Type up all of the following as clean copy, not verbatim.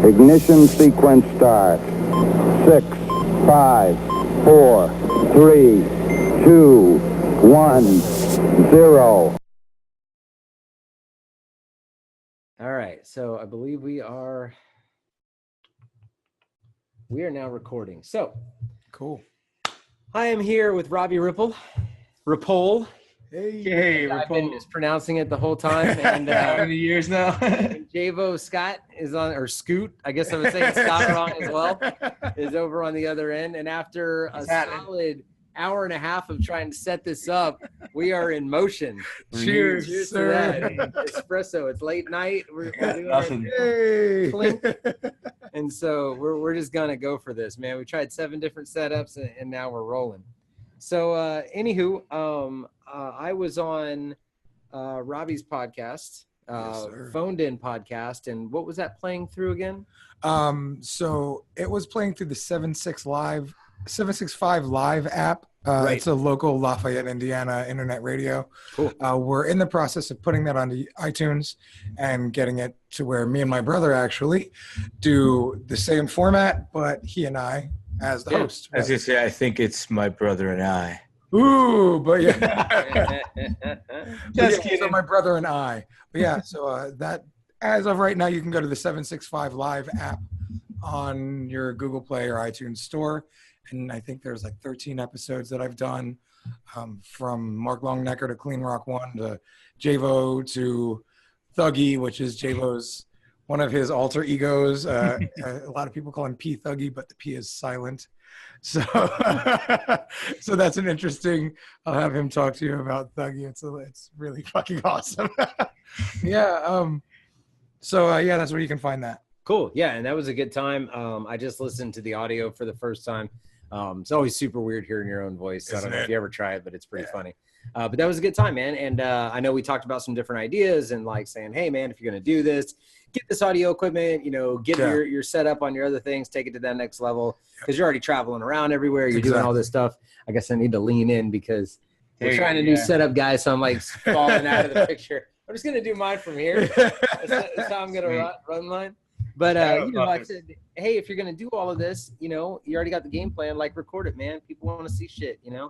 Ignition sequence start. 6, 5, 4, 3, 2, 1, 0. All right, so I believe we are now recording. So cool. I am here with Robbie Ripoll. Hey, I've been mispronouncing it the whole time. And how many years now? and Jayvo Scott is on, or Scoot, I guess I would say Scott wrong as well, is over on the other end. And after a solid hour and a half of trying to set this up, we are in motion. Cheers, sir. To that. Espresso. It's late night. We're doing Nothing. It. Clink. And so we're just gonna go for this, man. We tried 7 different setups and now we're rolling. So anywho, I was on Robbie's podcast, phoned in podcast, and what was that playing through again? So it was playing through the 765 Live app. Right. It's a local Lafayette, Indiana internet radio. Cool. We're in the process of putting that onto iTunes and getting it to where me and my brother actually do the same format, but he and I as the host. I was gonna say, I think it's my brother and I. Ooh, but yeah. Just kidding. So my brother and I. But yeah, so that as of right now, you can go to the 765 Live app on your Google Play or iTunes store. And I think there's like 13 episodes that I've done, from Mark Longnecker to Clean Rock 1 to Jayvo to Thuggy, which is Jayvo's one of his alter egos. A lot of people call him P Thuggy, but the P is silent. So, so that's an interesting. I'll have him talk to you about Thuggy. It's really fucking awesome. Yeah. So yeah, that's where you can find that. Cool. Yeah, and that was a good time. I just listened to the audio for the first time. It's always super weird hearing your own voice. I don't know if you ever try it, but it's pretty funny. But that was a good time, man. And I know we talked about some different ideas and like saying, hey, man, if you're going to do this, get this audio equipment, get your setup on your other things, take it to that next level because you're already traveling around everywhere. You're doing all this stuff. I guess I need to lean in because we're trying to do setup, guys. So I'm like falling out of the picture. I'm just going to do mine from here. That's how I'm going to run mine. But, I said, hey, if you're going to do all of this, you already got the game plan, like record it, man. People want to see shit, Yeah.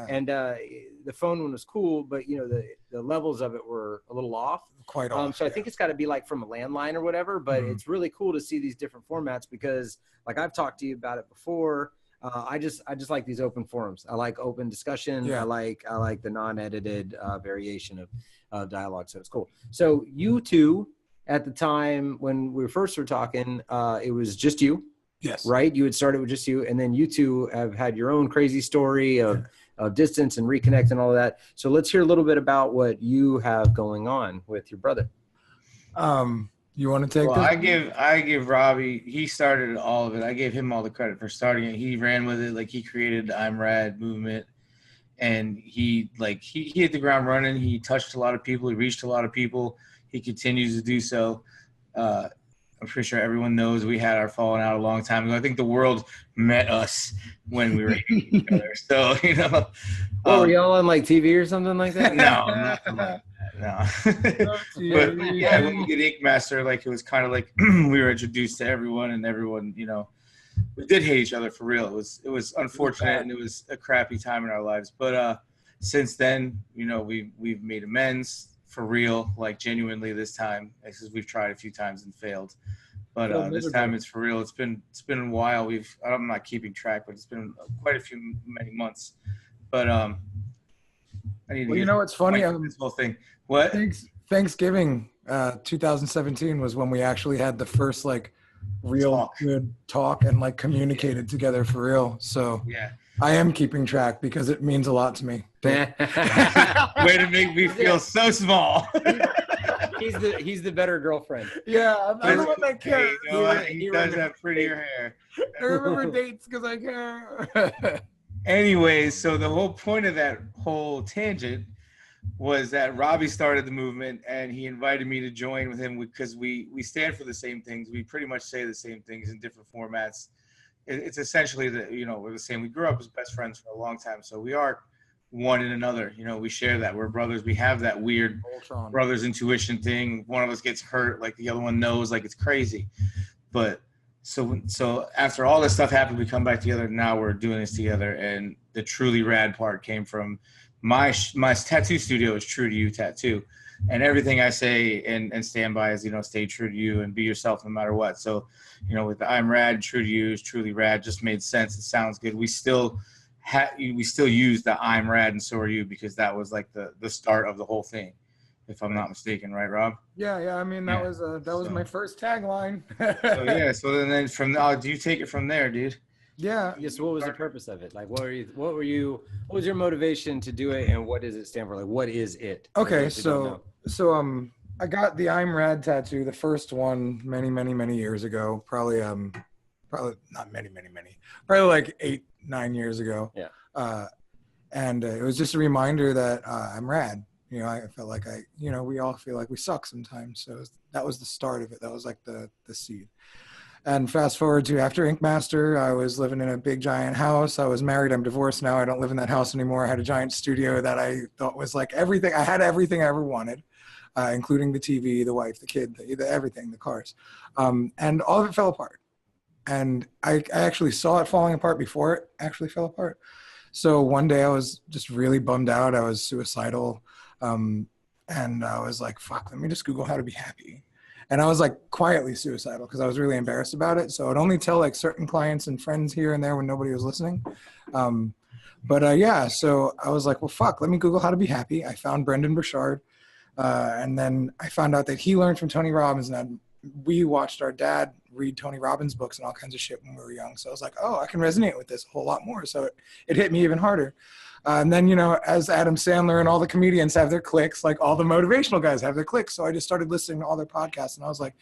And the phone one was cool, but, the levels of it were a little off. Quite off. So I think it's got to be like from a landline or whatever, but it's really cool to see these different formats because like I've talked to you about it before. I just like these open forums. I like open discussion. Yeah. I like the non-edited variation of dialogue. So it's cool. So you two, at the time when we first were talking, it was just you. Yes. Right? You had started with just you, and then you two have had your own crazy story of distance and reconnect and all of that. So let's hear a little bit about what you have going on with your brother. You want to take this? I give Robbie, he started all of it. I gave him all the credit for starting it. He ran with it. Like he created the I'm Rad movement. And he hit the ground running. He touched a lot of people. He reached a lot of people. He continues to do so. I'm pretty sure everyone knows we had our falling out a long time ago. I think the world met us when we were each other. So, were y'all on like TV or something like that? No, nothing like that, no. But yeah, when we did Ink Master, it was kind of like we were introduced to everyone and everyone, we did hate each other for real. It was unfortunate and it was a crappy time in our lives. But since then, we've made amends. For real, like genuinely this time, because we've tried a few times and failed, but this time it's for real. It's been a while. I'm not keeping track, but it's been quite many months. But I need to it's funny. This whole thing. What? Thanksgiving 2017 was when we actually had the first real good talk and communicated together for real. So yeah. I am keeping track because it means a lot to me. Way to make me feel so small. He's the better girlfriend. Yeah, I'm the one that cares. He does have prettier hair. I remember dates because I care. Anyways, so the whole point of that whole tangent was that Robbie started the movement and he invited me to join with him because we stand for the same things. We pretty much say the same things in different formats. It's essentially we're the same. We grew up as best friends for a long time, so we are one in another. We share that. We're brothers. We have that weird brothers intuition thing. One of us gets hurt, like the other one knows, like it's crazy. But so after all this stuff happened, we come back together. Now we're doing this together, and the Truly Rad part came from my tattoo studio is True to You Tattoo, and everything I say and stand by is, you know, stay true to you and be yourself no matter what. So, you know, with the I'm Rad, True to You is Truly Rad, just made sense. It sounds good. We still use the I'm Rad and so are you, because that was like the start of the whole thing, if I'm not mistaken, right, Rob? Yeah. I mean, that was my first tagline. So then from do you take it from there, dude? Yeah. Yes. What was the purpose of it? Like, what was your motivation to do it, and what does it stand for? Like, what is it? Okay. So I got the I'm Rad tattoo, the first one many years ago, probably not many, probably like 8-9 years ago. Yeah. And it was just a reminder that I'm rad. You know, I felt like we all feel like we suck sometimes. So that was the start of it. That was like the seed. And fast forward to after Ink Master, I was living in a big giant house. I was married. I'm divorced now. I don't live in that house anymore. I had a giant studio that I thought was like everything. I had everything I ever wanted, including the TV, the wife, the kid, everything, the cars. And all of it fell apart. And I actually saw it falling apart before it actually fell apart. So one day I was just really bummed out. I was suicidal. And I was like, fuck, let me just Google how to be happy. And I was like quietly suicidal because I was really embarrassed about it. So I'd only tell like certain clients and friends here and there when nobody was listening. Yeah, so I was like, well, fuck, let me Google how to be happy. I found Brendan Burchard. And then I found out that he learned from Tony Robbins, and we watched our dad read Tony Robbins books and all kinds of shit when we were young. So I was like, oh, I can resonate with this a whole lot more. So it hit me even harder. And then, you know, as Adam Sandler and all the comedians have their clicks, like all the motivational guys have their clicks. So I just started listening to all their podcasts, and I was like,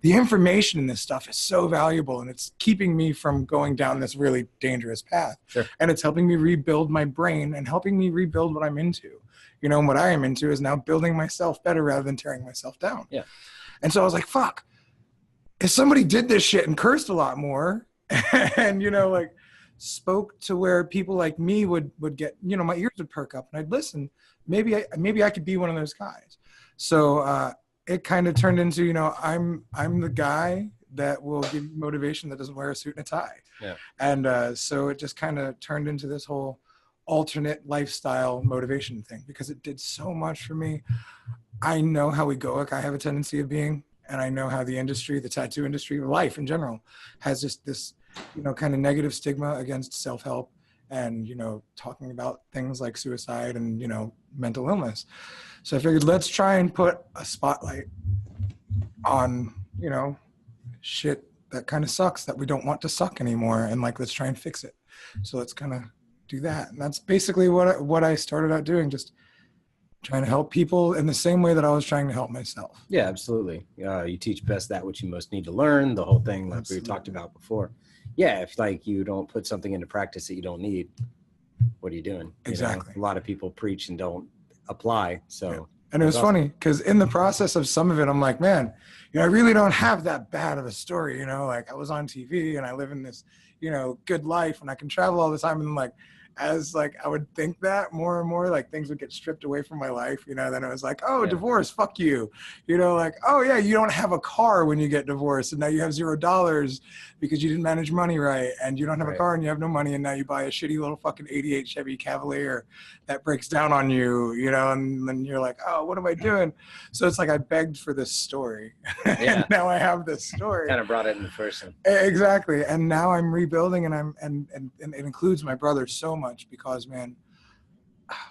the information in this stuff is so valuable, and it's keeping me from going down this really dangerous path. Sure. And it's helping me rebuild my brain and helping me rebuild what I'm into. You know, and what I am into is now building myself better rather than tearing myself down. Yeah. And so I was like, fuck, if somebody did this shit and cursed a lot more and, you know, like spoke to where people like me would get, you know, my ears would perk up and I'd listen, maybe I could be one of those guys. So it kind of turned into, you know, I'm the guy that will give you motivation that doesn't wear a suit and a tie. Yeah. And so it just kind of turned into this whole alternate lifestyle motivation thing, because it did so much for me. I know how egoic I have a tendency of being, and I know how the industry, the tattoo industry, life in general, has just this, you know, kind of negative stigma against self-help and, you know, talking about things like suicide and, you know, mental illness. So I figured, let's try and put a spotlight on, you know, shit that kind of sucks, that we don't want to suck anymore, and like, let's try and fix it. So let's kind of do that. And that's basically what I started out doing, just trying to help people in the same way that I was trying to help myself. Yeah, absolutely. You teach best that which you most need to learn, the whole thing, like we talked about before. Yeah, if like you don't put something into practice that you don't need, what are you doing? Exactly. You know, a lot of people preach and don't apply. So, yeah. And it was funny because in the process of some of it, I'm like, man, you know, I really don't have that bad of a story. You know, like I was on TV and I live in this, you know, good life and I can travel all the time. And I'm like, as like I would think that more and more, like things would get stripped away from my life, you know, then it was like, oh, yeah. Divorce, fuck you, you know, like, oh yeah, you don't have a car when you get divorced, and now you have $0 because you didn't manage money right, and you don't have a car and you have no money, and now you buy a shitty little fucking 88 Chevy Cavalier that breaks down on you, you know, and then you're like, oh, what am I doing? So it's like I begged for this story. Yeah. And now I have this story. Kind of brought it into person. Exactly. And now I'm rebuilding, and and it includes my brother so much, because man,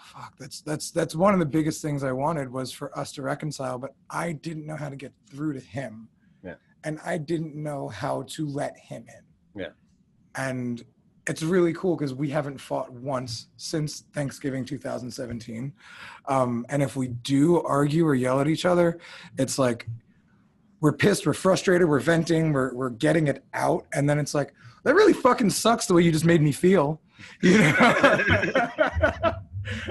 fuck, that's one of the biggest things I wanted, was for us to reconcile, but I didn't know how to get through to him. Yeah. And I didn't know how to let him in. Yeah. And it's really cool because we haven't fought once since Thanksgiving 2017. And if we do argue or yell at each other, it's like we're pissed, we're frustrated, we're venting, we're getting it out, and then it's like, that really fucking sucks the way you just made me feel. You know?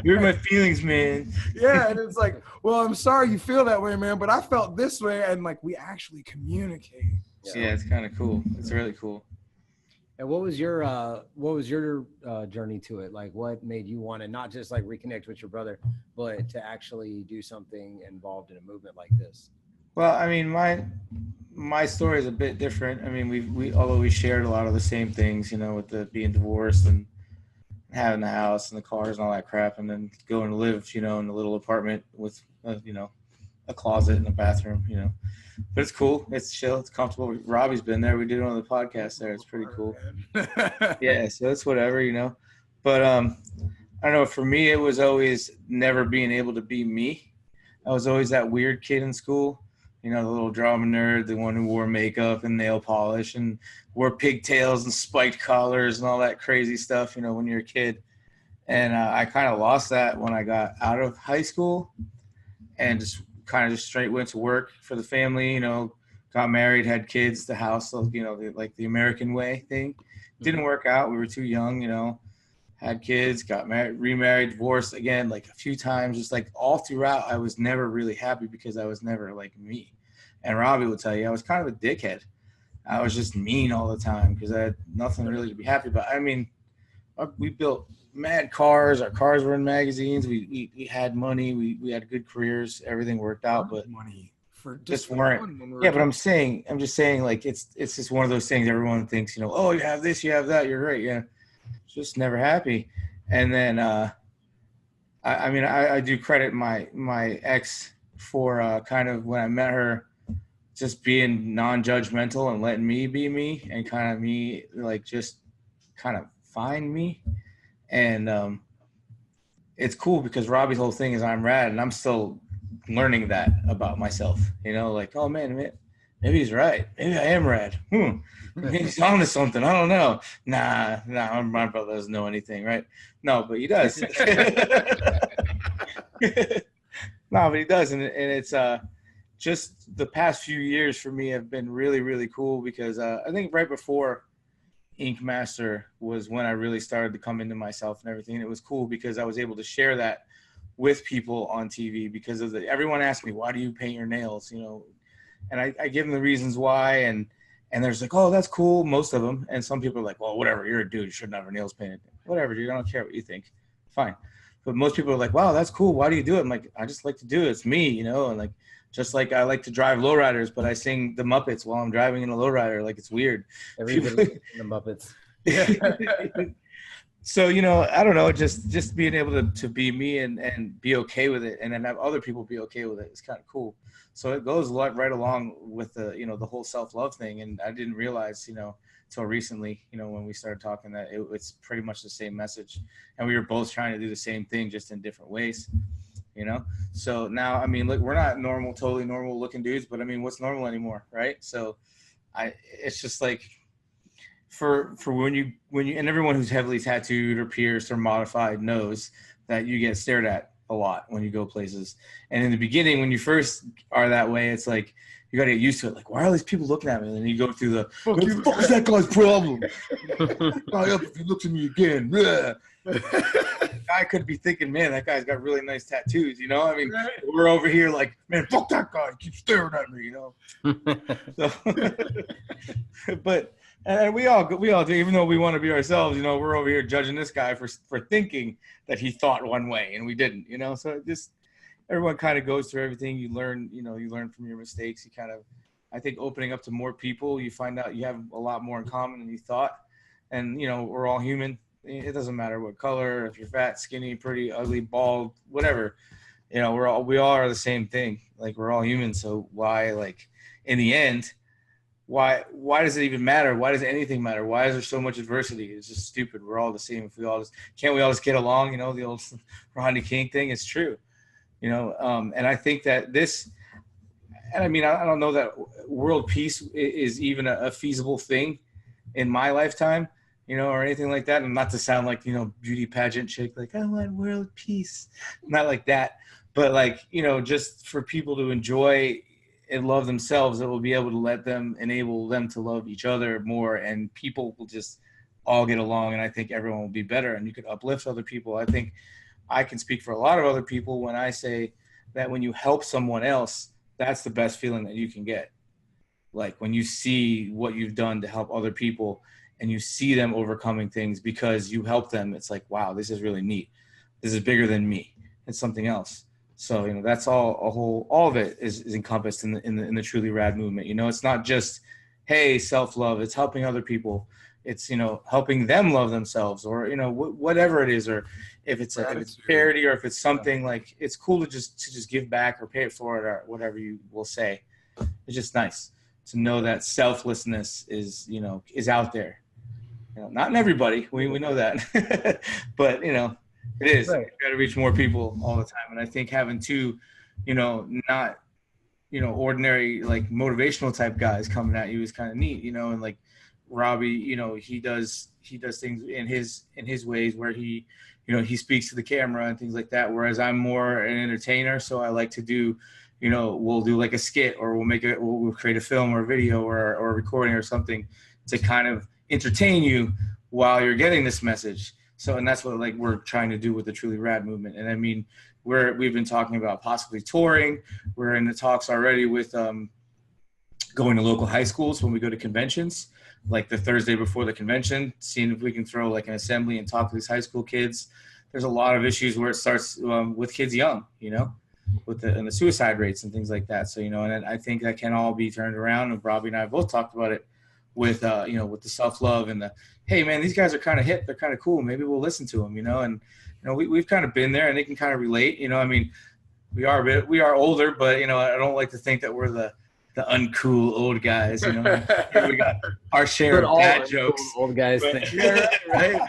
You're my feelings, man. Yeah, and it's like, well, I'm sorry you feel that way, man, but I felt this way, and like we actually communicate. Yeah, it's kind of cool. It's really cool. And what was your journey to it? Like, what made you want to not just like reconnect with your brother, but to actually do something involved in a movement like this? Well, I mean, my story is a bit different. I mean, we although we shared a lot of the same things, you know, with the being divorced and having the house and the cars and all that crap, and then going to live, you know, in a little apartment with, you know, a closet and a bathroom, you know. But it's cool. It's chill. It's comfortable. Robbie's been there. We did one of the podcasts there. It's pretty cool. Yeah, so it's whatever, you know. But I don't know. For me, it was always never being able to be me. I was always that weird kid in school, you know, the little drama nerd, the one who wore makeup and nail polish and wore pigtails and spiked collars and all that crazy stuff, you know, when you're a kid. And I kind of lost that when I got out of high school and just kind of just straight went to work for the family, you know, got married, had kids, the house, you know, like the American way thing. Didn't work out. We were too young, you know, had kids, got married, remarried, divorced again, like a few times, just like all throughout. I was never really happy because I was never like me. And Robbie will tell you, I was kind of a dickhead. I was just mean all the time because I had nothing really to be happy about. I mean, we built mad cars. Our cars were in magazines. We had money. We had good careers. Everything worked out, but money for just weren't. Yeah, but I'm just saying, like it's just one of those things. Everyone thinks, you know, oh, you have this, you have that, you're great. Yeah, just never happy. And then I mean, I do credit my ex for kind of when I met her, just being non-judgmental and letting me be me and kind of me like just kind of find me. And it's cool because Robbie's whole thing is I'm rad, and I'm still learning that about myself, you know, like, oh man, maybe he's right. Maybe I am rad. Maybe he's on to something. I don't know. Nah, my brother doesn't know anything, right? No, but he does. No, but he does. And it's just the past few years for me have been really, really cool because I think right before Ink Master was when I really started to come into myself and everything. And it was cool because I was able to share that with people on TV because of everyone asked me, why do you paint your nails? You know, and I give them the reasons why. And there's like, oh, that's cool. Most of them. And some people are like, well, whatever, you're a dude. You shouldn't have your nails painted. Whatever, dude. I don't care what you think. Fine. But most people are like, wow, that's cool. Why do you do it? I'm like, I just like to do it. It's me, you know, and like, just like I like to drive lowriders, but I sing the Muppets while I'm driving in a lowrider. Like it's weird. Everybody the Muppets. So, you know, I don't know, just being able to be me and be okay with it and then have other people be okay with it is kind of cool. So it goes right along with the, you know, the whole self-love thing. And I didn't realize, you know, till recently, you know, when we started talking that it's pretty much the same message. And we were both trying to do the same thing, just in different ways. You know, so now, I mean, look, we're not totally normal looking dudes, but I mean, what's normal anymore, right? So it's just like for when you, and everyone who's heavily tattooed or pierced or modified knows that you get stared at a lot when you go places. And in the beginning, when you first are that way, it's like, you got to get used to it. Like, why are all these people looking at me? And then you go through the, what the fuck is that guy's problem? Guy up if he looks at me again. Guy could be thinking, man, that guy's got really nice tattoos, you know? I mean, right. We're over here like, man, fuck that guy. He keeps staring at me, you know? So, but, and we all do, even though we want to be ourselves, you know, we're over here judging this guy for thinking that he thought one way and we didn't, you know? So just, everyone kind of goes through everything. You learn, you know, you learn from your mistakes. You kind of, I think opening up to more people, you find out you have a lot more in common than you thought. And, you know, we're all human. It doesn't matter what color, if you're fat, skinny, pretty, ugly, bald, whatever, you know, we all are the same thing. Like, we're all human. So why, like, in the end, why does it even matter? Why does anything matter? Why is there so much adversity? It's just stupid. We're all the same. If can't we all just get along? You know, the old Rodney King thing is true, you know? And I think that and I mean, I don't know that world peace is even a feasible thing in my lifetime, you know, or anything like that. And not to sound like, you know, beauty pageant chick, like, I want world peace. Not like that. But like, you know, just for people to enjoy and love themselves, it will be able to enable them to love each other more, and people will just all get along. And I think everyone will be better, and you could uplift other people. I think I can speak for a lot of other people when I say that when you help someone else, that's the best feeling that you can get. Like when you see what you've done to help other people and you see them overcoming things because you help them, it's like, wow, this is really neat. This is bigger than me. It's something else. So, you know, that's all of it is encompassed in the Truly Rad movement. You know, it's not just, hey, self-love, it's helping other people. It's, you know, helping them love themselves, or, you know, whatever it is, or if it's charity, or if it's something like, it's cool to just give back or pay it forward or whatever you will say. It's just nice to know that selflessness is, you know, is out there. You know, not in everybody, we know that, but, you know, it is. Right. You got to reach more people all the time. And I think having two, you know, not, you know, ordinary, like, motivational type guys coming at you is kind of neat, you know. And like Robbie, you know, he does things in his ways where he, you know, he speaks to the camera and things like that. Whereas I'm more an entertainer. So I like to do, you know, we'll do like a skit, or we'll create a film or a video or a recording or something to kind of entertain you while you're getting this message. So, and that's what, like, we're trying to do with the Truly Rad movement. And I mean, we've been talking about possibly touring. We're in the talks already with going to local high schools when we go to conventions, like the Thursday before the convention, seeing if we can throw like an assembly and talk to these high school kids. There's a lot of issues where it starts with kids young, you know, with the suicide rates and things like that. So, you know, and I think that can all be turned around. And Robbie and I both talked about it with, you know, with the self-love and the, hey man, these guys are kind of hip. They're kind of cool. Maybe we'll listen to them, you know. And, you know, we've kind of been there, and they can kind of relate, you know. I mean, we are older, but, you know, I don't like to think that we're the uncool old guys, you know. We got our share of dad jokes. Old guys think. Yeah, right.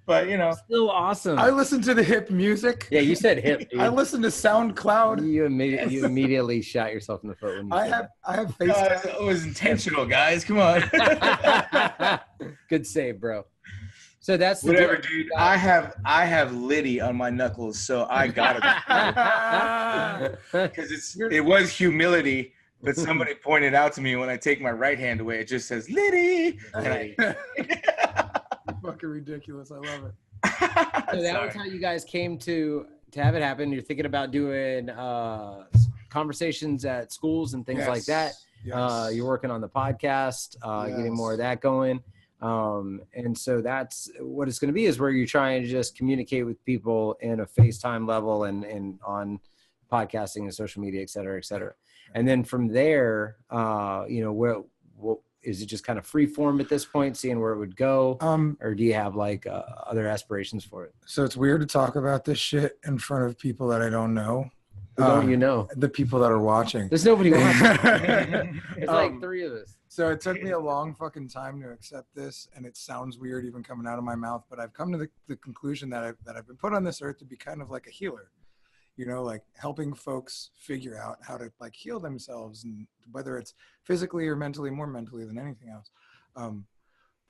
But, you know, still awesome. I listen to the hip music. Yeah, you said hip, dude. I listen to SoundCloud. You immediately shot yourself in the foot when you said I have FaceTime. It was intentional, guys. Come on. Good save, bro. So that's the whatever, dude. I have Liddy on my knuckles, so I gotta because it was humility. But somebody pointed out to me, when I take my right hand away, it just says Liddy. Fucking ridiculous. I love it. So that was how you guys came to have it happen. You're thinking about doing conversations at schools and things like that. Yes. You're working on the podcast, getting more of that going. And so that's what it's going to be, is where you're trying to just communicate with people in a FaceTime level and on podcasting and social media, et cetera, et cetera. And then from there, you know, what is it, just kind of free form at this point, seeing where it would go? Or do you have like other aspirations for it? So it's weird to talk about this shit in front of people that I don't know. Who don't you know? The people that are watching. There's nobody watching. It's like three of us. So it took me a long fucking time to accept this, and it sounds weird even coming out of my mouth, but I've come to the conclusion that I've been put on this earth to be kind of like a healer. You know, like helping folks figure out how to like heal themselves, and whether it's physically or mentally, more mentally than anything else.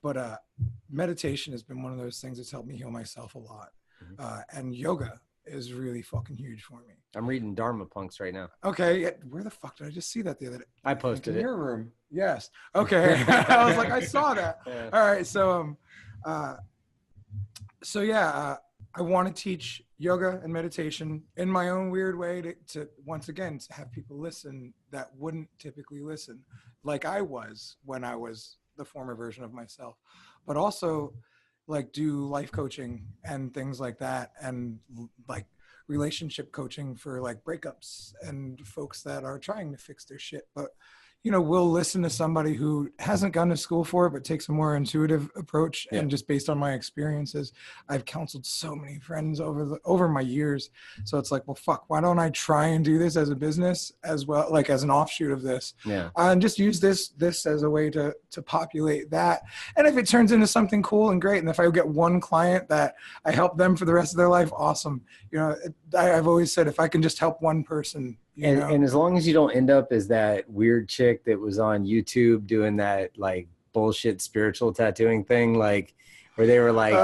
But meditation has been one of those things that's helped me heal myself a lot. And yoga is really fucking huge for me. I'm reading Dharma Punks right now. Okay, where the fuck did I just see that the other day? I posted it. In your room. Yes. Okay. I was like, I saw that. Yeah. All right. So yeah, I want to teach yoga and meditation in my own weird way to once again to have people listen that wouldn't typically listen, like I was when I was the former version of myself, but also like do life coaching and things like that, and like relationship coaching for like breakups and folks that are trying to fix their shit. But you know, we'll listen to somebody who hasn't gone to school for it, but takes a more intuitive approach. Yeah. And just based on my experiences, I've counseled so many friends over my years. So it's like, well, fuck, why don't I try and do this as a business as well, like as an offshoot of this? Yeah. And just use this as a way to populate that. And if it turns into something cool and great, and if I get one client that I help them for the rest of their life, awesome. You know, I've always said, if I can just help one person, and as long as you don't end up as that weird chick that was on YouTube doing that like bullshit spiritual tattooing thing, like where they were like,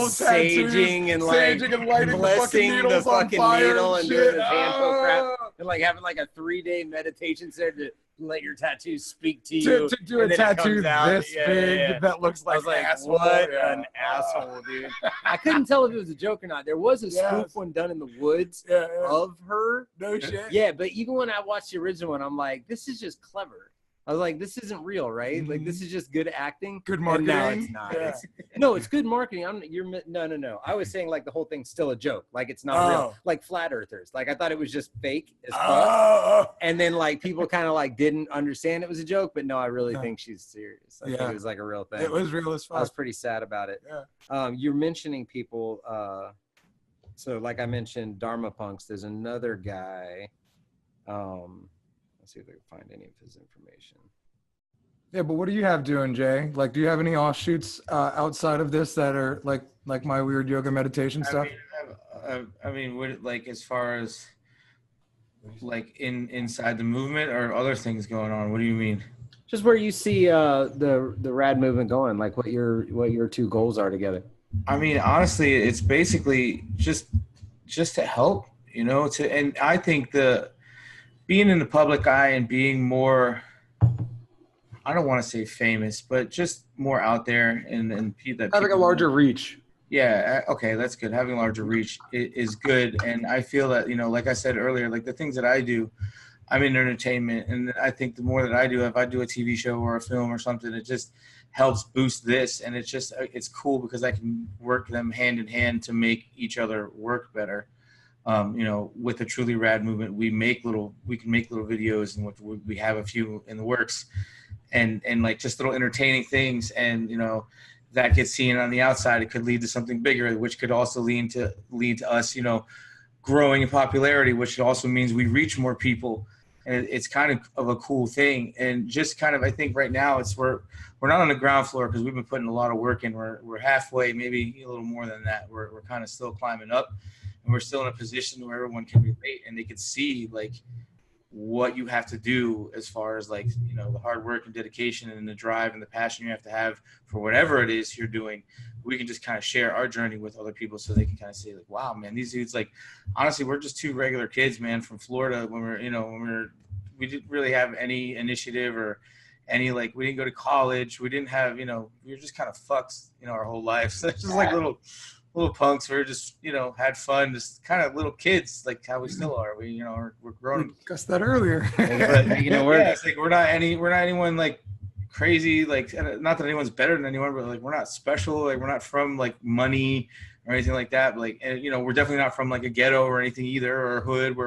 saging and like blessing the fucking needle and doing this handful crap, and like having like a 3-day meditation set to let your tattoos speak to you. To do a tattoo this big that looks like, I was like, asshole. What an asshole, dude. I couldn't tell if it was a joke or not. There was a spoof one done in the woods of her. No shit. Yeah, but even when I watched the original one, I'm like, this is just clever. I was like, this isn't real, right? Like, this is just good acting. Good And no, marketing. it's not. Yeah. No, it's good marketing. No. I was saying like the whole thing's still a joke. Like it's not real. Like flat earthers. Like I thought it was just fake as fuck. And then like people kind of like didn't understand it was a joke, but no, I really think she's serious. I think it was like a real thing. It was real as fuck. I was pretty sad about it. Yeah. You're mentioning people. So like I mentioned, Dharma Punks. There's another guy. Let's see if I can find any of his information. Yeah, but what do you have doing, Jay? Like, do you have any offshoots outside of this that are like my weird yoga meditation stuff? I mean, like as far as like inside the movement or other things going on? What do you mean? Just where you see the Rad Movement going, like what your two goals are together. I mean, honestly, it's basically just to help, and I think being in the public eye and being more, I don't want to say famous, but just more out there and that having a larger reach. Yeah. Okay. That's good. Having a larger reach is good. And I feel that, like I said earlier, like the things that I do, I'm in entertainment. And I think the more that I do, if I do a TV show or a film or something, it just helps boost this. And it's cool because I can work them hand in hand to make each other work better. With the Truly Rad Movement, we can make little videos, and we have a few in the works, and like just little entertaining things, and that gets seen on the outside. It could lead to something bigger, which could also lead to us, growing in popularity, which also means we reach more people, and it's kind of a cool thing. And just kind of, I think right now we're not on the ground floor because we've been putting a lot of work in. We're halfway, maybe a little more than that. We're kind of still climbing up. And we're still in a position where everyone can relate and they can see like what you have to do as far as like, the hard work and dedication and the drive and the passion you have to have for whatever it is you're doing. We can just kind of share our journey with other people so they can kind of say like, wow, man, these dudes, like, honestly, we're just two regular kids, man, from Florida we didn't really have any initiative or any, like, we didn't go to college. We didn't have, we were just kind of fucks, our whole lives. So it's just like little punks. We were just, had fun, just kind of little kids, like how we still are. We're grown. We discussed that earlier. But, it's like we're not anyone like crazy. Like, not that anyone's better than anyone, but like we're not special. Like we're not from like money or anything like that. But, like, and we're definitely not from like a ghetto or anything either, or a hood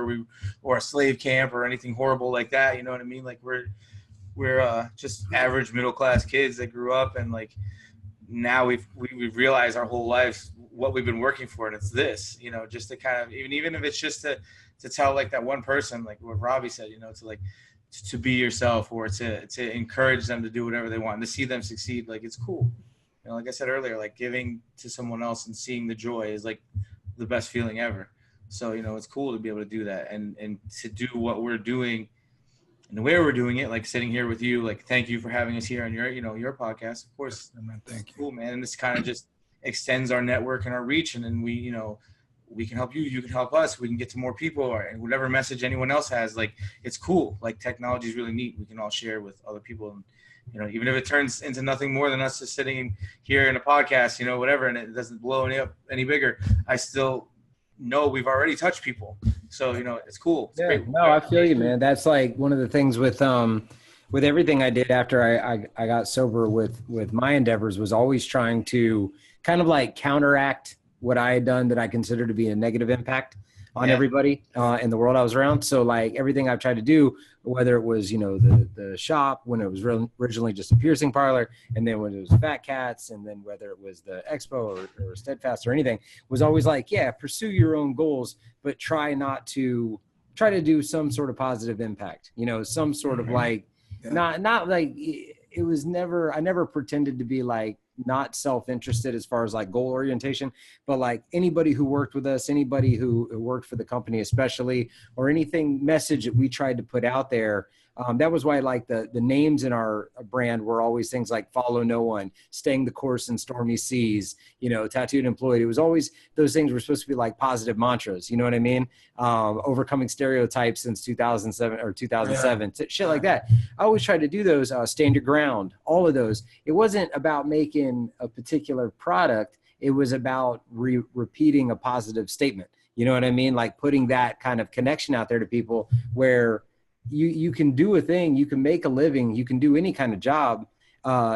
or a slave camp or anything horrible like that. You know what I mean? Like we're just average middle class kids that grew up, and like now we've realized our whole lives what we've been working for, and it's this, just to kind of, even if it's just to tell like that one person, like what Robbie said, to like to be yourself, or to encourage them to do whatever they want, and to see them succeed. Like, it's cool. Like I said earlier, like giving to someone else and seeing the joy is like the best feeling ever. So, it's cool to be able to do that and to do what we're doing and the way we're doing it, like sitting here with you. Like, thank you for having us here on your, your podcast. Of course, man, thank you. Cool, man. And this kind of just extends our network and our reach, and then we can help you, you can help us, we can get to more people, and whatever message anyone else has, like, it's cool. Like, technology is really neat. We can all share with other people, and even if it turns into nothing more than us just sitting here in a podcast, whatever, and it doesn't blow any bigger, I still know we've already touched people. So it's cool. It's great. No, I feel you, man. That's like one of the things with everything I did after I got sober with my endeavors, was always trying to kind of like counteract what I had done that I consider to be a negative impact on everybody in the world I was around. So like everything I've tried to do, whether it was, the shop, when it was originally just a piercing parlor, and then when it was Fat Cats, and then whether it was the expo or Steadfast or anything, was always like, pursue your own goals, but try to do some sort of positive impact, some sort of like, not like, it was never, I never pretended to be like not self-interested as far as like goal orientation, but like anybody who worked with us, anybody who worked for the company especially, or anything message that we tried to put out there. That was why like the names in our brand were always things like follow no one, staying the course in stormy seas, tattooed employed. It was always, those things were supposed to be like positive mantras, you know what I mean? Overcoming stereotypes since 2007 or 2007, shit like that. I always tried to do those, stand your ground, all of those. It wasn't about making a particular product. It was about repeating a positive statement. You know what I mean? Like putting that kind of connection out there to people where you can do a thing, you can make a living, you can do any kind of job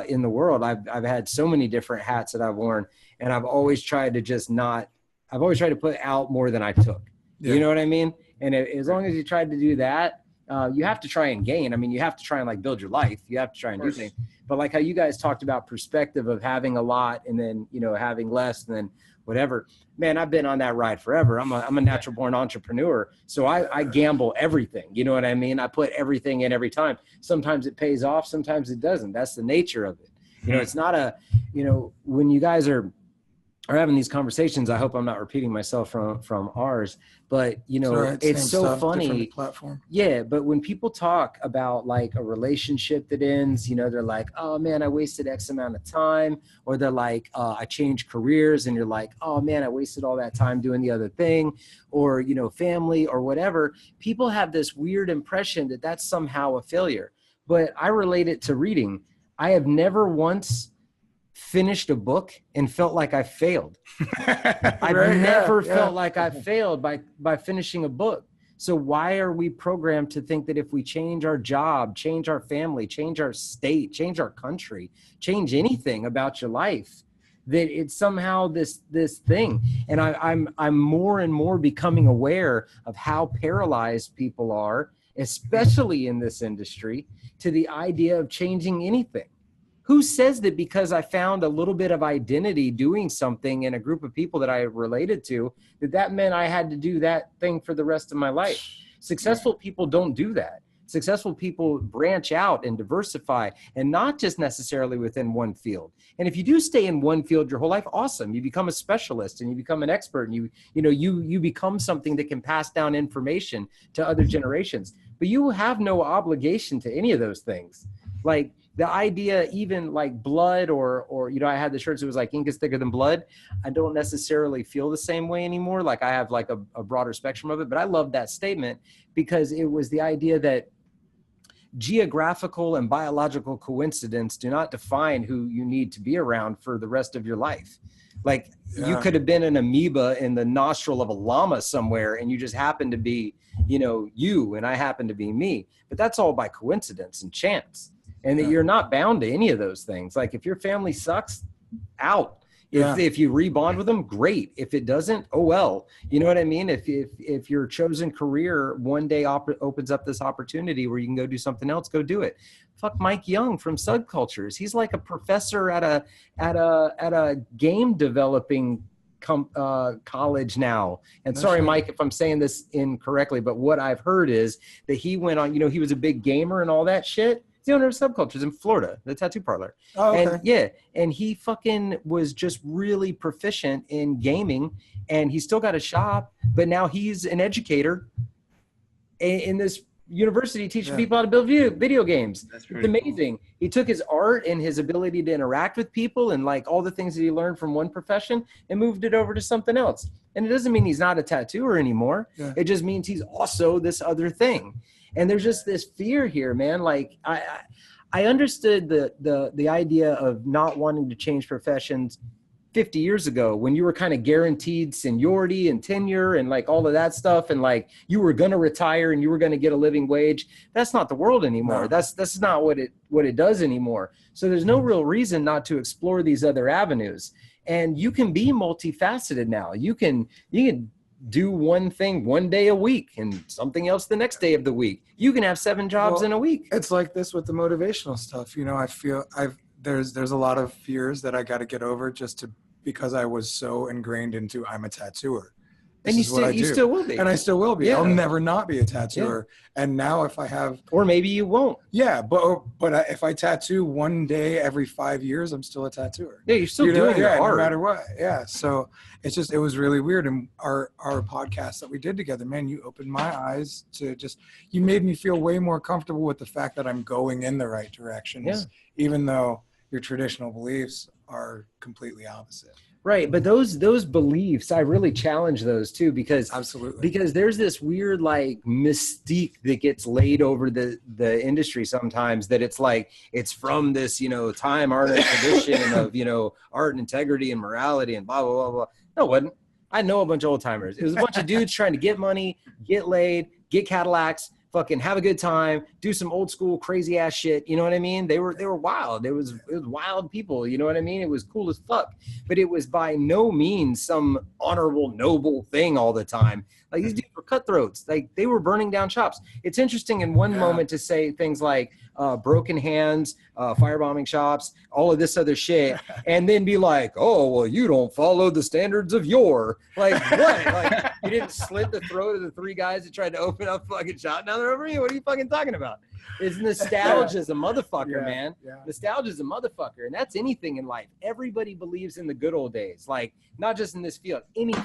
in the world. I've had so many different hats that I've worn, and I've always tried to put out more than I took. Yeah. You know what I mean? And as long as you tried to do that, you have to try and gain. I mean, you have to try and like build your life. You have to try and do things. But like how you guys talked about perspective of having a lot and then, you know, having less and then whatever, man, I've been on that ride forever. I'm a natural born entrepreneur. So I gamble everything. You know what I mean? I put everything in every time. Sometimes it pays off. Sometimes it doesn't. That's the nature of it. You know, it's not you know, when you guys are having these conversations, I hope I'm not repeating myself from ours, but you know, it's so funny. Platform. Yeah. But when people talk about like a relationship that ends, you know, they're like, oh man, I wasted X amount of time. Or they're like, I changed careers, and you're like, oh man, I wasted all that time doing the other thing. Or, you know, family or whatever. People have this weird impression that that's somehow a failure, but I relate it to reading. I have never once finished a book and felt like I failed. I've never felt like I failed by finishing a book. So why are we programmed to think that if we change our job, change our family, change our state, change our country, change anything about your life, that it's somehow this thing? And I'm more and more becoming aware of how paralyzed people are, especially in this industry, to the idea of changing anything. Who says that because I found a little bit of identity doing something in a group of people that I related to, that meant I had to do that thing for the rest of my life? Successful people don't do that. Successful people branch out and diversify, and not just necessarily within one field. And if you do stay in one field your whole life, awesome. You become a specialist and you become an expert, and you become something that can pass down information to other generations. But you have no obligation to any of those things. Like, the idea, even like blood or, you know, I had the shirts, it was like ink is thicker than blood. I don't necessarily feel the same way anymore. Like I have like a broader spectrum of it, but I love that statement because it was the idea that geographical and biological coincidence do not define who you need to be around for the rest of your life. Like you could have been an amoeba in the nostril of a llama somewhere, and you just happen to be, you know, you, and I happen to be me, but that's all by coincidence and chance. And that you're not bound to any of those things. Like if your family sucks, out. If you rebond with them, great. If it doesn't, oh well. You know what I mean? If your chosen career one day opens up this opportunity where you can go do something else, go do it. Fuck Mike Young from Subcultures. He's like a professor at a game developing college now. And sorry, Mike, if I'm saying this incorrectly, but what I've heard is that he went on, you know, he was a big gamer and all that shit. He's the owner of Subcultures in Florida, the tattoo parlor. Oh, okay. And he fucking was just really proficient in gaming, and he's still got a shop, but now he's an educator in this university teaching people how to build video games. That's it's amazing. Cool. He took his art and his ability to interact with people and like all the things that he learned from one profession and moved it over to something else. And it doesn't mean he's not a tattooer anymore. Yeah. It just means he's also this other thing. And there's just this fear here, man. Like I understood the idea of not wanting to change professions 50 years ago when you were kind of guaranteed seniority and tenure and like all of that stuff. And like you were going to retire and you were going to get a living wage. That's not the world anymore. No. That's not what it does anymore. So there's no real reason not to explore these other avenues. And you can be multifaceted now. You can do one thing one day a week and something else the next day of the week. You can have 7 jobs in a week. It's like this with the motivational stuff. You know, I feel there's a lot of fears that I got to get over because I was so ingrained into I'm a tattooer. And you still will be. And I still will be. Yeah. I'll never not be a tattooer. Yeah. And now if I have... Or maybe you won't. Yeah, but if I tattoo one day every 5 years, I'm still a tattooer. Yeah, you're still doing your art. No matter what. Yeah, so it was really weird. And our podcast that we did together, man, you opened my eyes to you made me feel way more comfortable with the fact that I'm going in the right directions, even though your traditional beliefs are completely opposite. Right, but those beliefs, I really challenge those too, because absolutely, because there's this weird like mystique that gets laid over the industry sometimes, that it's like it's from this, you know, time honored tradition of, you know, art and integrity and morality and blah blah blah blah. No, it wasn't. I know a bunch of old timers. It was a bunch of dudes trying to get money, get laid, get Cadillacs, fucking have a good time, do some old school crazy ass shit. You know what I mean? They were wild. It was wild people. You know what I mean? It was cool as fuck, but it was by no means some honorable, noble thing all the time. Like these dudes were cutthroats. Like they were burning down shops. It's interesting in one moment to say things like broken hands, firebombing shops, all of this other shit, and then be like, oh, well, you don't follow the standards of yore. Like what? Like you didn't slit the throat of the 3 guys that tried to open up fucking shop down there over here? What are you fucking talking about? It's nostalgia's a motherfucker, man. Nostalgia's a motherfucker, and that's anything in life. Everybody believes in the good old days, like not just in this field, anything.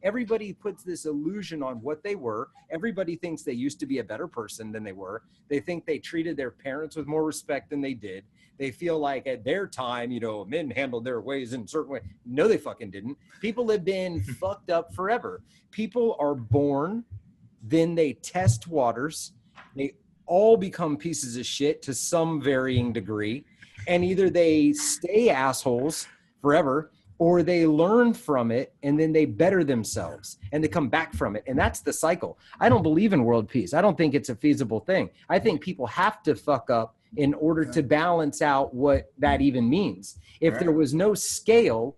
Everybody puts this illusion on what they were. Everybody thinks they used to be a better person than they were. They think they treated their parents with more respect than they did. They feel like at their time, you know, men handled their ways in a certain way. No, they fucking didn't. People have been fucked up forever. People are born, then they test waters. They all become pieces of shit to some varying degree. And either they stay assholes forever, or they learn from it and then they better themselves and they come back from it. And that's the cycle. I don't believe in world peace. I don't think it's a feasible thing. I think people have to fuck up in order to balance out what that even means. If there was no scale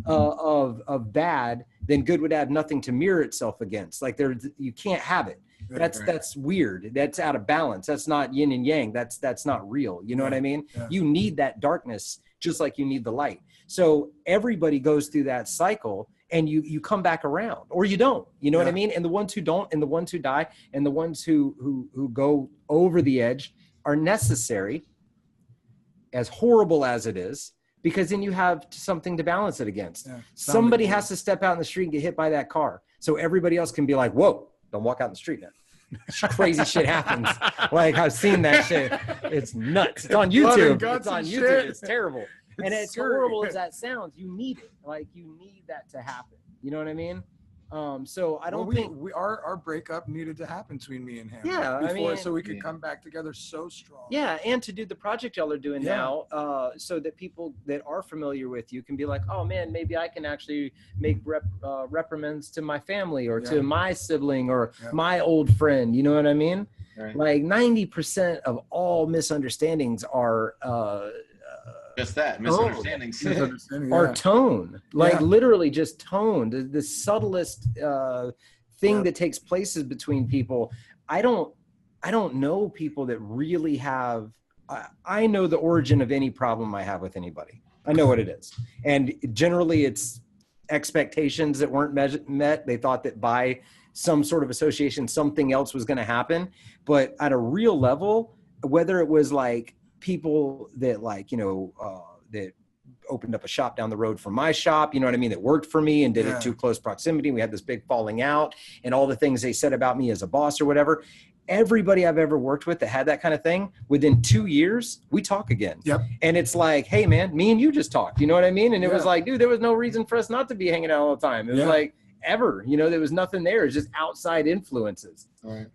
of bad, then good would have nothing to mirror itself against. Like you can't have it. That's weird. That's out of balance. That's not yin and yang. That's not real. You know what I mean? You need that darkness just like you need the light. So everybody goes through that cycle and you come back around or you don't, you know what I mean? And the ones who don't and the ones who die and the ones who go over the edge are necessary, as horrible as it is, because then you have something to balance it against. Somebody has to step out in the street and get hit by that car. So everybody else can be like, whoa, don't walk out in the street now. Crazy shit happens. Like I've seen that shit. It's nuts. It's on YouTube. It's on YouTube. It's terrible. And as horrible as that sounds, you need it. Like you need that to happen. You know what I mean? So I don't think our breakup needed to happen between me and him. I mean, so we could come back together so strong. Yeah, and to do the project y'all are doing now, so that people that are familiar with you can be like, oh man, maybe I can actually make reprimands to my family or to my sibling or my old friend. You know what I mean? Right. Like 90% of all misunderstandings are just that misunderstandings are tone, like literally just tone, the subtlest thing that takes places between people. I don't know people that really have I know the origin of any problem I have with anybody. I know what it is, and generally it's expectations that weren't met. They thought that by some sort of association something else was going to happen, but at a real level, whether it was like people that like, you know, that opened up a shop down the road from my shop, you know what I mean, that worked for me and did it too close proximity. We had this big falling out and all the things they said about me as a boss or whatever. Everybody I've ever worked with that had that kind of thing, within 2 years, we talk again. And it's like, hey man, me and you just talked, you know what I mean? And it was like, dude, there was no reason for us not to be hanging out all the time. It was like, ever, you know, there was nothing there. It's just outside influences.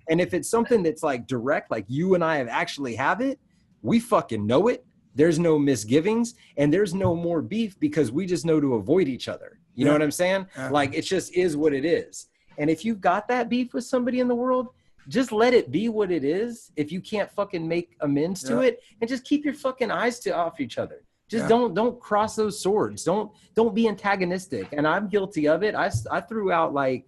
And if it's something that's like direct, like you and I have actually have it, we fucking know it. There's no misgivings and there's no more beef because we just know to avoid each other. You know what I'm saying? Like it just is what it is. And if you've got that beef with somebody in the world, just let it be what it is. If you can't fucking make amends to it, and just keep your fucking eyes off each other. Just don't cross those swords. Don't be antagonistic. And I'm guilty of it. I threw out like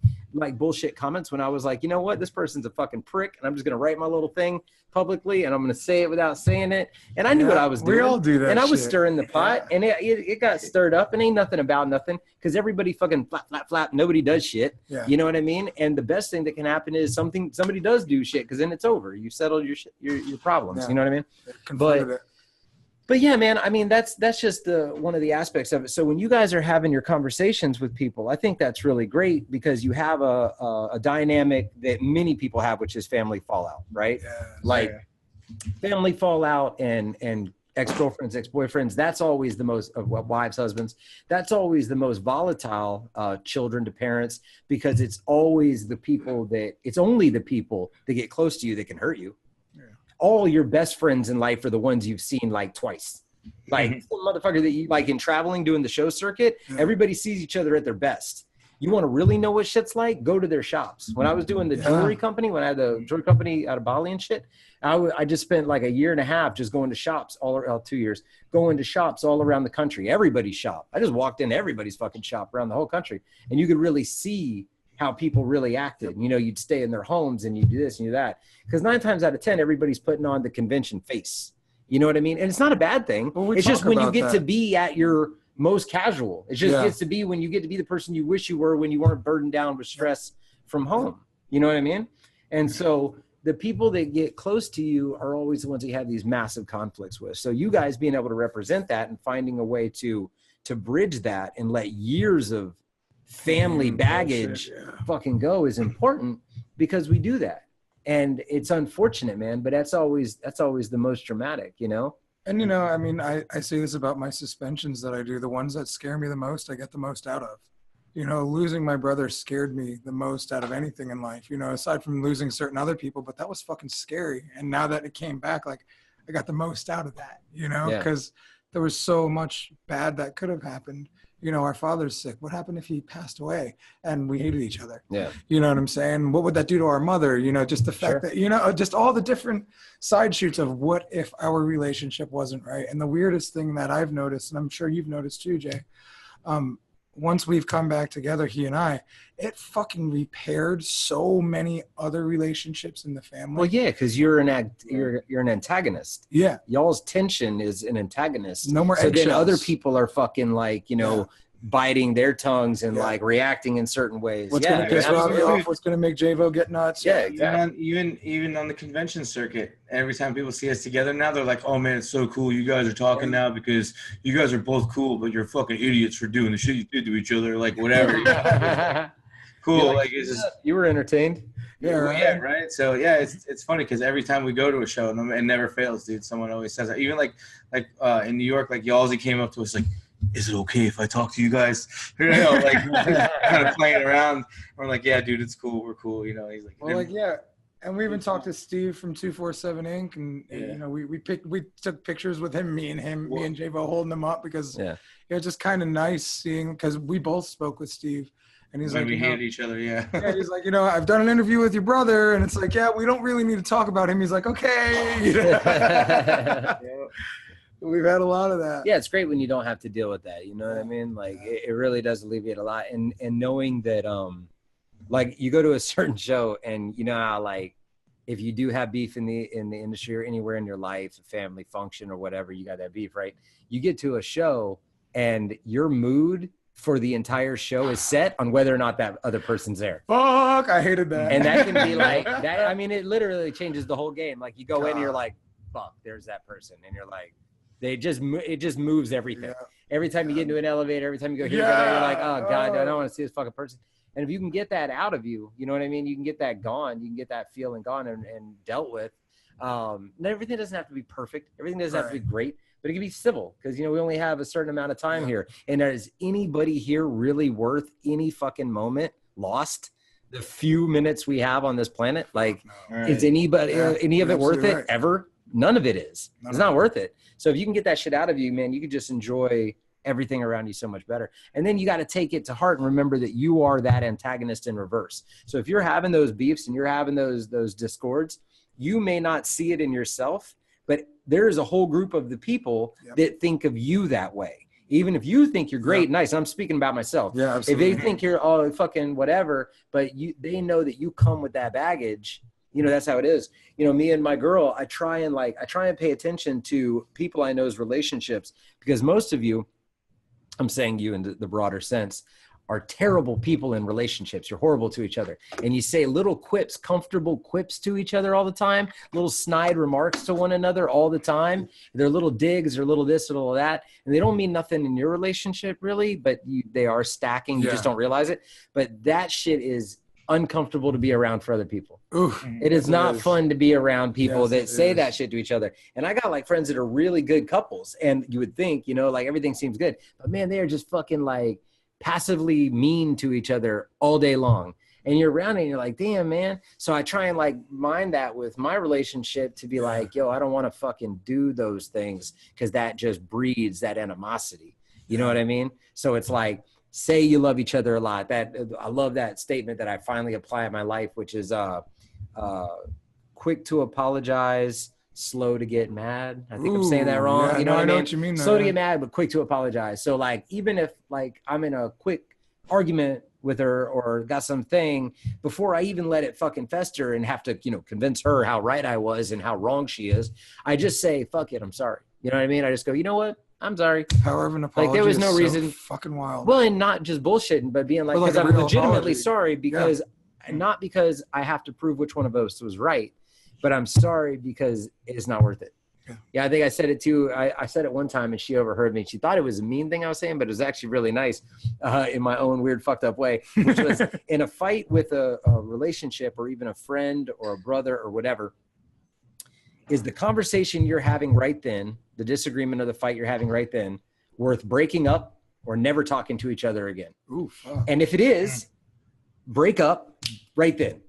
bullshit comments when I was like, you know what, this person's a fucking prick, and I'm just gonna write my little thing publicly, and I'm gonna say it without saying it. And I knew what I was doing. We all do that. And I was stirring the pot, and it got stirred up, and ain't nothing about nothing, because everybody fucking flap. Nobody does shit. You know what I mean? And the best thing that can happen is somebody does do shit, because then it's over. You settled your problems. You know what I mean? But yeah, man, I mean, that's just one of the aspects of it. So when you guys are having your conversations with people, I think that's really great, because you have a dynamic that many people have, which is family fallout, right? Family fallout and ex-girlfriends, ex-boyfriends, that's always the most, wives, husbands, that's always the most volatile children to parents, because it's only the people that get close to you that can hurt you. All your best friends in life are the ones you've seen like twice. Like some motherfucker that you like in traveling, doing the show circuit, everybody sees each other at their best. You want to really know what shit's like? Go to their shops. When I was doing the jewelry company, when I had the jewelry company out of Bali and shit, I just spent like 1.5 years just going to shops 2 years, going to shops all around the country, everybody's shop. I just walked into everybody's fucking shop around the whole country. And you could really see how people really acted. You know, you'd stay in their homes and you do this and you do that. Because 9 times out of 10, everybody's putting on the convention face. You know what I mean? And it's not a bad thing. Well, it's just when you get to be at your most casual. It just gets to be when you get to be the person you wish you were when you weren't burdened down with stress from home. You know what I mean? And so the people that get close to you are always the ones that you have these massive conflicts with. So you guys being able to represent that and finding a way to bridge that and let years of family baggage fucking go is important, because we do that. And it's unfortunate, man, but that's always the most dramatic, you know? And, you know, I mean, I say this about my suspensions that I do. The ones that scare me the most, I get the most out of. You know, losing my brother scared me the most out of anything in life, you know, aside from losing certain other people, but that was fucking scary. And now that it came back, like, I got the most out of that, you know, because there was so much bad that could have happened. You know, our father's sick. What happened if he passed away and we hated each other? Yeah. You know what I'm saying? What would that do to our mother? You know, just the fact that, you know, just all the different side shoots of what if our relationship wasn't right. And the weirdest thing that I've noticed, and I'm sure you've noticed too, Jay, once we've come back together, he and I, it fucking repaired so many other relationships in the family. Well, yeah, because you're an antagonist. Yeah. Y'all's tension is an antagonist. No more So then eggshells. other people are fucking like, you know, biting their tongues and like reacting in certain ways. What's going to piss Robbie off? What's going to make Jayvo get nuts? Yeah, exactly. Even on the convention circuit, every time people see us together now, they're like, "Oh man, it's so cool. You guys are talking now because you guys are both cool, but you're fucking idiots for doing the shit you did to each other, like whatever." Cool, like it's just you were entertained. Yeah, right. Yeah, right. So yeah, it's funny because every time we go to a show, and it never fails, dude. Someone always says that. Even like in New York, like Yalsey came up to us like, "Is it okay if I talk to you guys?" You know, like kind of playing around. We're like, "Yeah, dude, it's cool. We're cool." You know, he's like, well, like, yeah. And we even talked to Steve from 247 Inc. And you know, we took pictures with him, me and Jayvo holding them up because it was just kind of nice seeing, because we both spoke with Steve. And he's when like, we hated each other, yeah, he's like, you know, I've done an interview with your brother, and it's like, yeah, we don't really need to talk about him. He's like, okay. You know? We've had a lot of that. Yeah, it's great when you don't have to deal with that. You know what I mean? Like it really does alleviate a lot. And knowing that, like you go to a certain show, and you know how like if you do have beef in the industry or anywhere in your life, a family function or whatever, you got that beef, right? You get to a show, and your mood for the entire show is set on whether or not that other person's there. Fuck, I hated that. And that can be like that. I mean, it literally changes the whole game. Like you go in and you're like, fuck, there's that person. And you're like, it just moves everything. Yeah. Every time you get into an elevator, every time you go here, you're like, oh God, I don't want to see this fucking person. And if you can get that out of you, you know what I mean? You can get that gone. You can get that feeling gone and dealt with. Everything doesn't have to be perfect. Everything doesn't have to be great. But it can be civil, because, you know, we only have a certain amount of time here. And is anybody here really worth any fucking moment lost? The few minutes we have on this planet? Like, is anybody, any of it worth it ever? None of it is. It's not worth it. So if you can get that shit out of you, man, you can just enjoy everything around you so much better. And then you got to take it to heart and remember that you are that antagonist in reverse. So if you're having those beefs and you're having those discords, you may not see it in yourself, but there is a whole group of the people that think of you that way. Even if you think you're great, nice. I'm speaking about myself. Yeah, absolutely. If they think you're all fucking whatever, but they know that you come with that baggage, you know, that's how it is. You know, me and my girl, I try and pay attention to people I know's relationships, because most of you, I'm saying you in the broader sense, are terrible people in relationships. You're horrible to each other. And you say little quips, comfortable quips to each other all the time, little snide remarks to one another all the time. They're little digs or little this or little that. And they don't mean nothing in your relationship really, but they are stacking. You just don't realize it. But that shit is uncomfortable to be around for other people. Oof, it is not fun to be around people that say that shit to each other. And I got like friends that are really good couples, and you would think, you know, like everything seems good, but man, they are just fucking like passively mean to each other all day long. And you're around it and you're like, damn, man. So I try and like mind that with my relationship to be like, yo, I don't want to fucking do those things, because that just breeds that animosity. You know what I mean? So it's like, say you love each other a lot. That I love that statement that I finally apply in my life, which is quick to apologize, slow to get mad. I think I'm saying that wrong. Yeah, you know what I mean? what you mean. Slow to get mad, but quick to apologize. So like, even if like I'm in a quick argument with her or got something, before I even let it fucking fester and have to, you know, convince her how right I was and how wrong she is, I just say, fuck it, I'm sorry. You know what I mean? I just go, you know what? I'm sorry. Power of an apology. Like there was no is reason. So fucking wild. Well, and not just bullshitting, but being like, because I'm legitimately sorry, because not because I have to prove which one of us was right, but I'm sorry because it's not worth it. Yeah, I think I said it too. I said it one time and she overheard me. She thought it was a mean thing I was saying, but it was actually really nice in my own weird fucked up way, which was in a fight with a relationship or even a friend or a brother or whatever, is the conversation you're having right then, the disagreement or the fight you're having right then, worth breaking up or never talking to each other again? Ooh, fuck. And if it is, break up right then.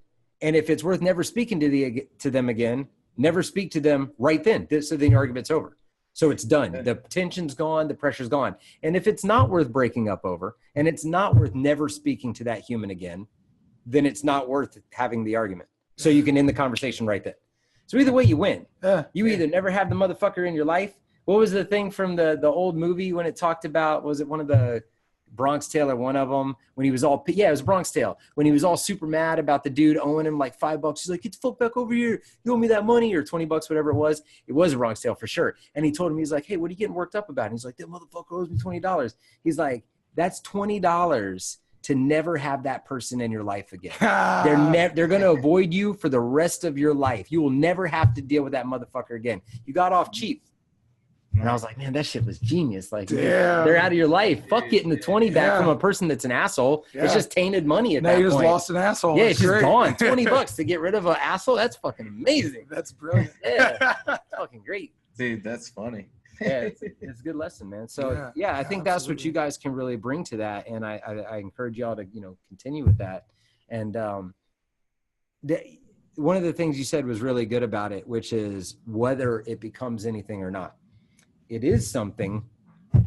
And if it's worth never speaking to them again, never speak to them right then. So then the argument's over. So it's done. The tension's gone. The pressure's gone. And if it's not worth breaking up over, and it's not worth never speaking to that human again, then it's not worth having the argument. So you can end the conversation right then. So either way you win. You either never have the motherfucker in your life. What was the thing from the old movie when it talked about, was it one of the Bronx Tale or one of them, when he was all, it was Bronx Tale, when he was all super mad about the dude owing him like $5. He's like, get the fuck back over here. You owe me that money, or $20, whatever it was. It was a Bronx Tale for sure. And he told him, he's like, hey, what are you getting worked up about? And he's like, that motherfucker owes me $20. He's like, that's $20 to never have that person in your life again. They're going to avoid you for the rest of your life. You will never have to deal with that motherfucker again. You got off cheap. And I was like, man, that shit was genius. Like, they're out of your life. Fuck getting the 20 back from a person that's an asshole. It's just tainted money at that point. Now you just lost an asshole. Yeah, it's just gone. $20 to get rid of an asshole. That's fucking amazing. That's brilliant. Yeah, fucking great. Dude, that's funny. Yeah, it's a good lesson, man. So yeah, I think that's what you guys can really bring to that, and I encourage y'all to continue with that. And one of the things you said was really good about it, which is whether it becomes anything or not. It is something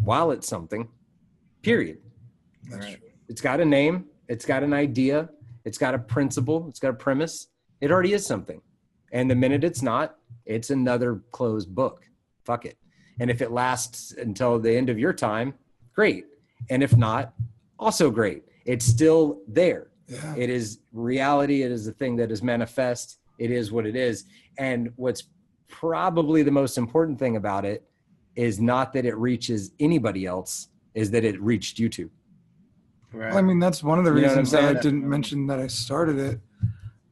while it's something, period. Right. It's got a name. It's got an idea. It's got a principle. It's got a premise. It already is something. And the minute it's not, it's another closed book. Fuck it. And if it lasts until the end of your time, great. And if not, also great. It's still there. Yeah. It is reality. It is a thing that is manifest. It is what it is. And what's probably the most important thing about it is not that it reaches anybody else, is that it reached you two. Right. Well, I mean, that's one of the reasons that I didn't mention that I started it.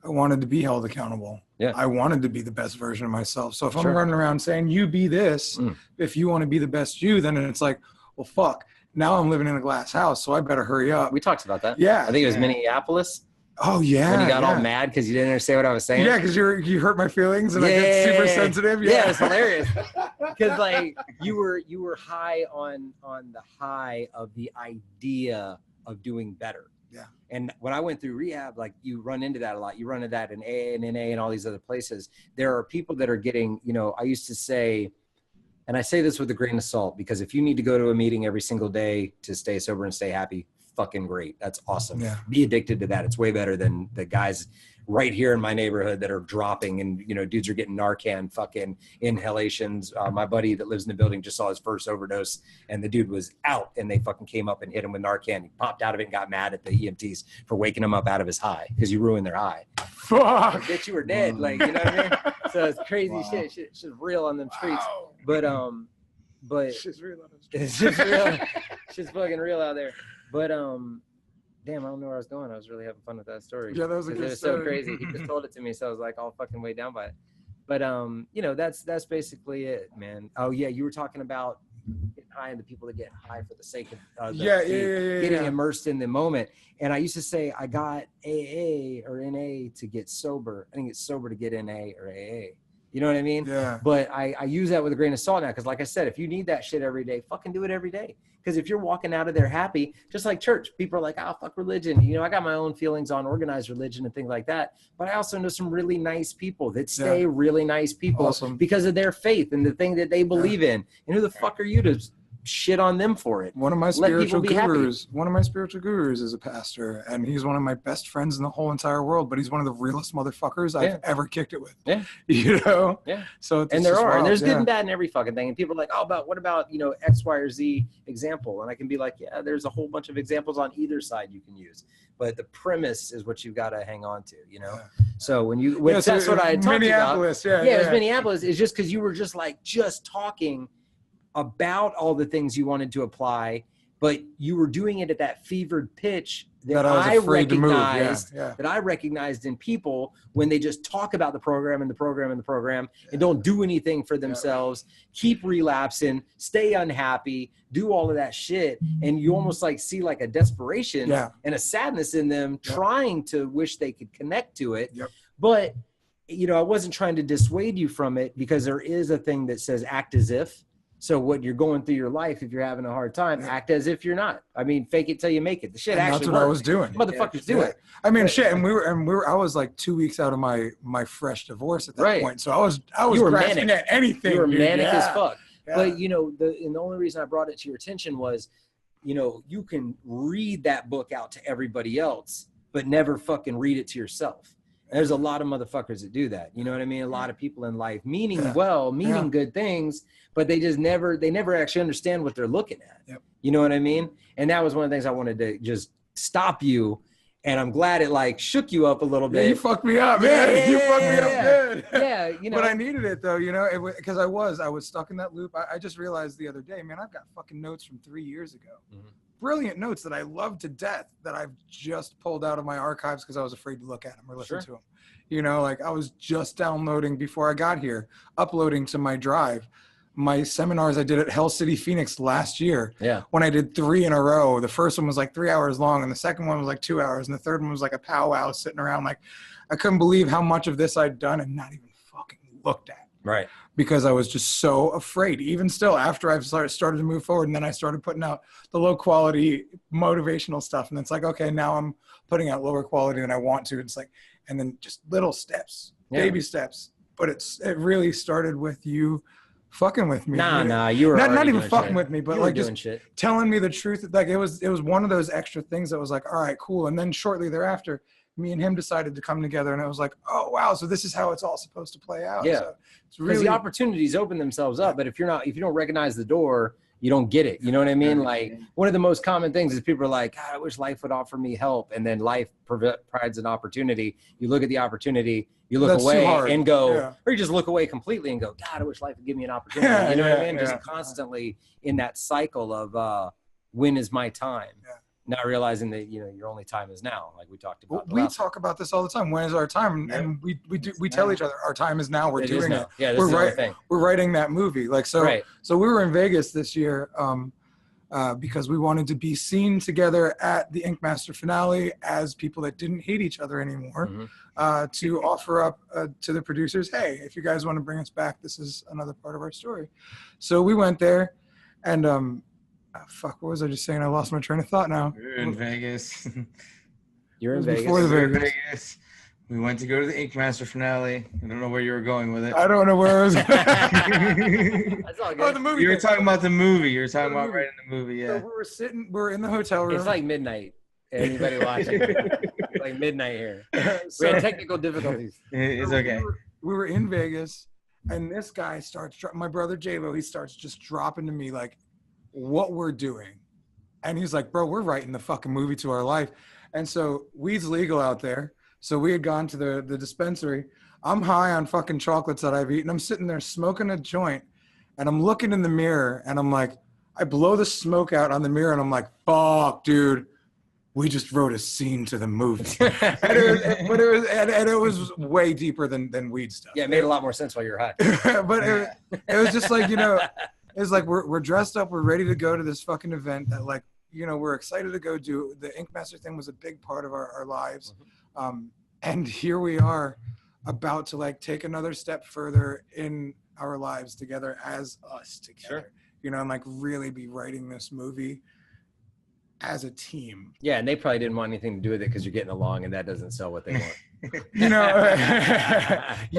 I wanted to be held accountable. Yeah. I wanted to be the best version of myself. So if I'm running around saying, you be this, if you want to be the best you, then it's like, well, fuck, now I'm living in a glass house, so I better hurry up. We talked about that. Yeah. I think it was Minneapolis. Oh, yeah. When you got all mad because you didn't understand what I was saying. Yeah, because you hurt my feelings and I get super sensitive. Yeah, it's hilarious. Because like you were high on the high of the idea of doing better. Yeah. And when I went through rehab, like you run into that a lot. You run into that in AA and NA and all these other places. There are people that are getting, I used to say, and I say this with a grain of salt, because if you need to go to a meeting every single day to stay sober and stay happy, fucking great. That's awesome. Yeah. Be addicted to that. It's way better than the guys right here in my neighborhood that are dropping and, dudes are getting Narcan fucking inhalations. My buddy that lives in the building just saw his first overdose and the dude was out and they fucking came up and hit him with Narcan. He popped out of it and got mad at the EMTs for waking him up out of his high because you ruined their high. Fuck. Bitch, you were dead. Like, you know what I mean? So it's crazy shit. Shit's real on them streets. But shit's real on them streets. It's real. Shit's fucking real out there. But damn, I don't know where I was going. I was really having fun with that story. Yeah, that was a good story. It was so crazy. He just told it to me, so I was like all fucking weighed down by it. But that's basically it, man. Oh yeah, you were talking about getting high and the people that get high for the sake of getting immersed in the moment. And I used to say I got AA or NA to get sober. I didn't get sober to get NA or AA. You know what I mean? Yeah. But I use that with a grain of salt now because, like I said, if you need that shit every day, fucking do it every day. Because if you're walking out of there happy, just like church, people are like, oh, fuck religion. I got my own feelings on organized religion and things like that. But I also know some really nice people that stay really nice people because of their faith and the thing that they believe in. And who the fuck are you to shit on them for it. One of my Let people spiritual be happy. gurus is a pastor, and he's one of my best friends in the whole entire world, but he's one of the realest motherfuckers I've ever kicked it with. Yeah. You know? Yeah. So and there's good and bad in every fucking thing. And people are like, oh, what about, you know, X, Y, or Z example? And I can be like, yeah, there's a whole bunch of examples on either side you can use. But the premise is what you've got to hang on to, you know? So that's what I talked about. It was Minneapolis. It's just because you were just talking about all the things you wanted to apply, but you were doing it at that fevered pitch that I recognized in people when they just talk about the program and the program and the program and don't do anything for themselves, keep relapsing, stay unhappy, do all of that shit. And you almost like see like a desperation and a sadness in them trying to wish they could connect to it. But, you know, I wasn't trying to dissuade you from it because there is a thing that says act as if. So what you're going through your life, if you're having a hard time, act as if you're not. I mean, fake it till you make it. The shit actually that's what works. I was doing. Motherfuckers do it. I mean, shit. And we were. I was like 2 weeks out of my fresh divorce at that point. So I was grasping at anything. You were manic as fuck. But you know, the only reason I brought it to your attention was, you know, you can read that book out to everybody else, but never fucking read it to yourself. There's a lot of motherfuckers that do that. You know what I mean? A lot of people in life meaning good things, but they never actually understand what they're looking at. You know what I mean? And that was one of the things I wanted to just stop you. And I'm glad it like shook you up a little bit. You fucked me up, man. You fucked me up good. Yeah, you know. But I needed it though, you know, because I was stuck in that loop. I just realized the other day, man, I've got fucking notes from 3 years ago. Brilliant notes that I love to death that I've just pulled out of my archives because I was afraid to look at them or listen to them. You know, like I was just downloading before I got here, uploading to my drive, my seminars I did at Hell City, Phoenix last year. When I did 3 in a row. The first one was like 3 hours long and the second one was like 2 hours and the third one was like a powwow sitting around. Like I couldn't believe how much of this I'd done and not even fucking looked at. Right. Because I was just so afraid. Even still, after I've started to move forward, and then I started putting out the low quality motivational stuff, and it's like, okay, now I'm putting out lower quality than I want to. It's like, and then just little steps, baby steps. But it really started with you fucking with me. Nah, you were not even fucking with me, but like just shit. Telling me the truth. Like it was one of those extra things that was like, all right, cool. And then shortly thereafter, me and him decided to come together, and it was like, oh wow, so this is how it's all supposed to play out. So it's really, the opportunities open themselves up, but if you don't recognize the door, you don't get it. You know what I mean? Like one of the most common things is people are like, God, I wish life would offer me help, and then life provides an opportunity. You look at the opportunity, you look away and go, or you just look away completely and go, God, I wish life would give me an opportunity. You know what I mean? Just constantly in that cycle of when is my time? Not realizing that, you know, your only time is now, like we talked about. We talk about this all the time. When is our time? And we tell each other our time is now. We're doing it. Yeah, this is the thing. We're writing that movie. Like so we were in Vegas this year because we wanted to be seen together at the Ink Master finale as people that didn't hate each other anymore. To offer up to the producers, hey, if you guys want to bring us back, this is another part of our story. So we went there, and fuck, what was I just saying? I lost my train of thought now. You're in Vegas. You're in Vegas. Before the Vegas. We went to go to the Ink Master finale. I don't know where you were going with it. I don't know where I was. That's all good. Oh, the movie. You were talking about the movie. You were talking about right in the movie, yeah. So we're in the hotel room. It's like midnight. Anybody watching? It's like midnight here. We had technical difficulties. It's okay. We were in Vegas, and this guy starts, my brother Jayvo, he starts just dropping to me like, what we're doing. And he's like, bro, we're writing the fucking movie to our life. And so weed's legal out there. So we had gone to the dispensary. I'm high on fucking chocolates that I've eaten. I'm sitting there smoking a joint, and I'm looking in the mirror, and I'm like, I blow the smoke out on the mirror, and I'm like, fuck, dude, we just wrote a scene to the movie. and it was way deeper than weed stuff. Yeah, it made a lot more sense while you're high. But it was just like, you know, it's like we're dressed up, we're ready to go to this fucking event that, like, you know, we're excited to go do. The Ink Master thing was a big part of our lives. And here we are about to like take another step further in our lives together as us together, you know, and like really be writing this movie as a team. Yeah, and they probably didn't want anything to do with it because you're getting along, and that doesn't sell what they want. You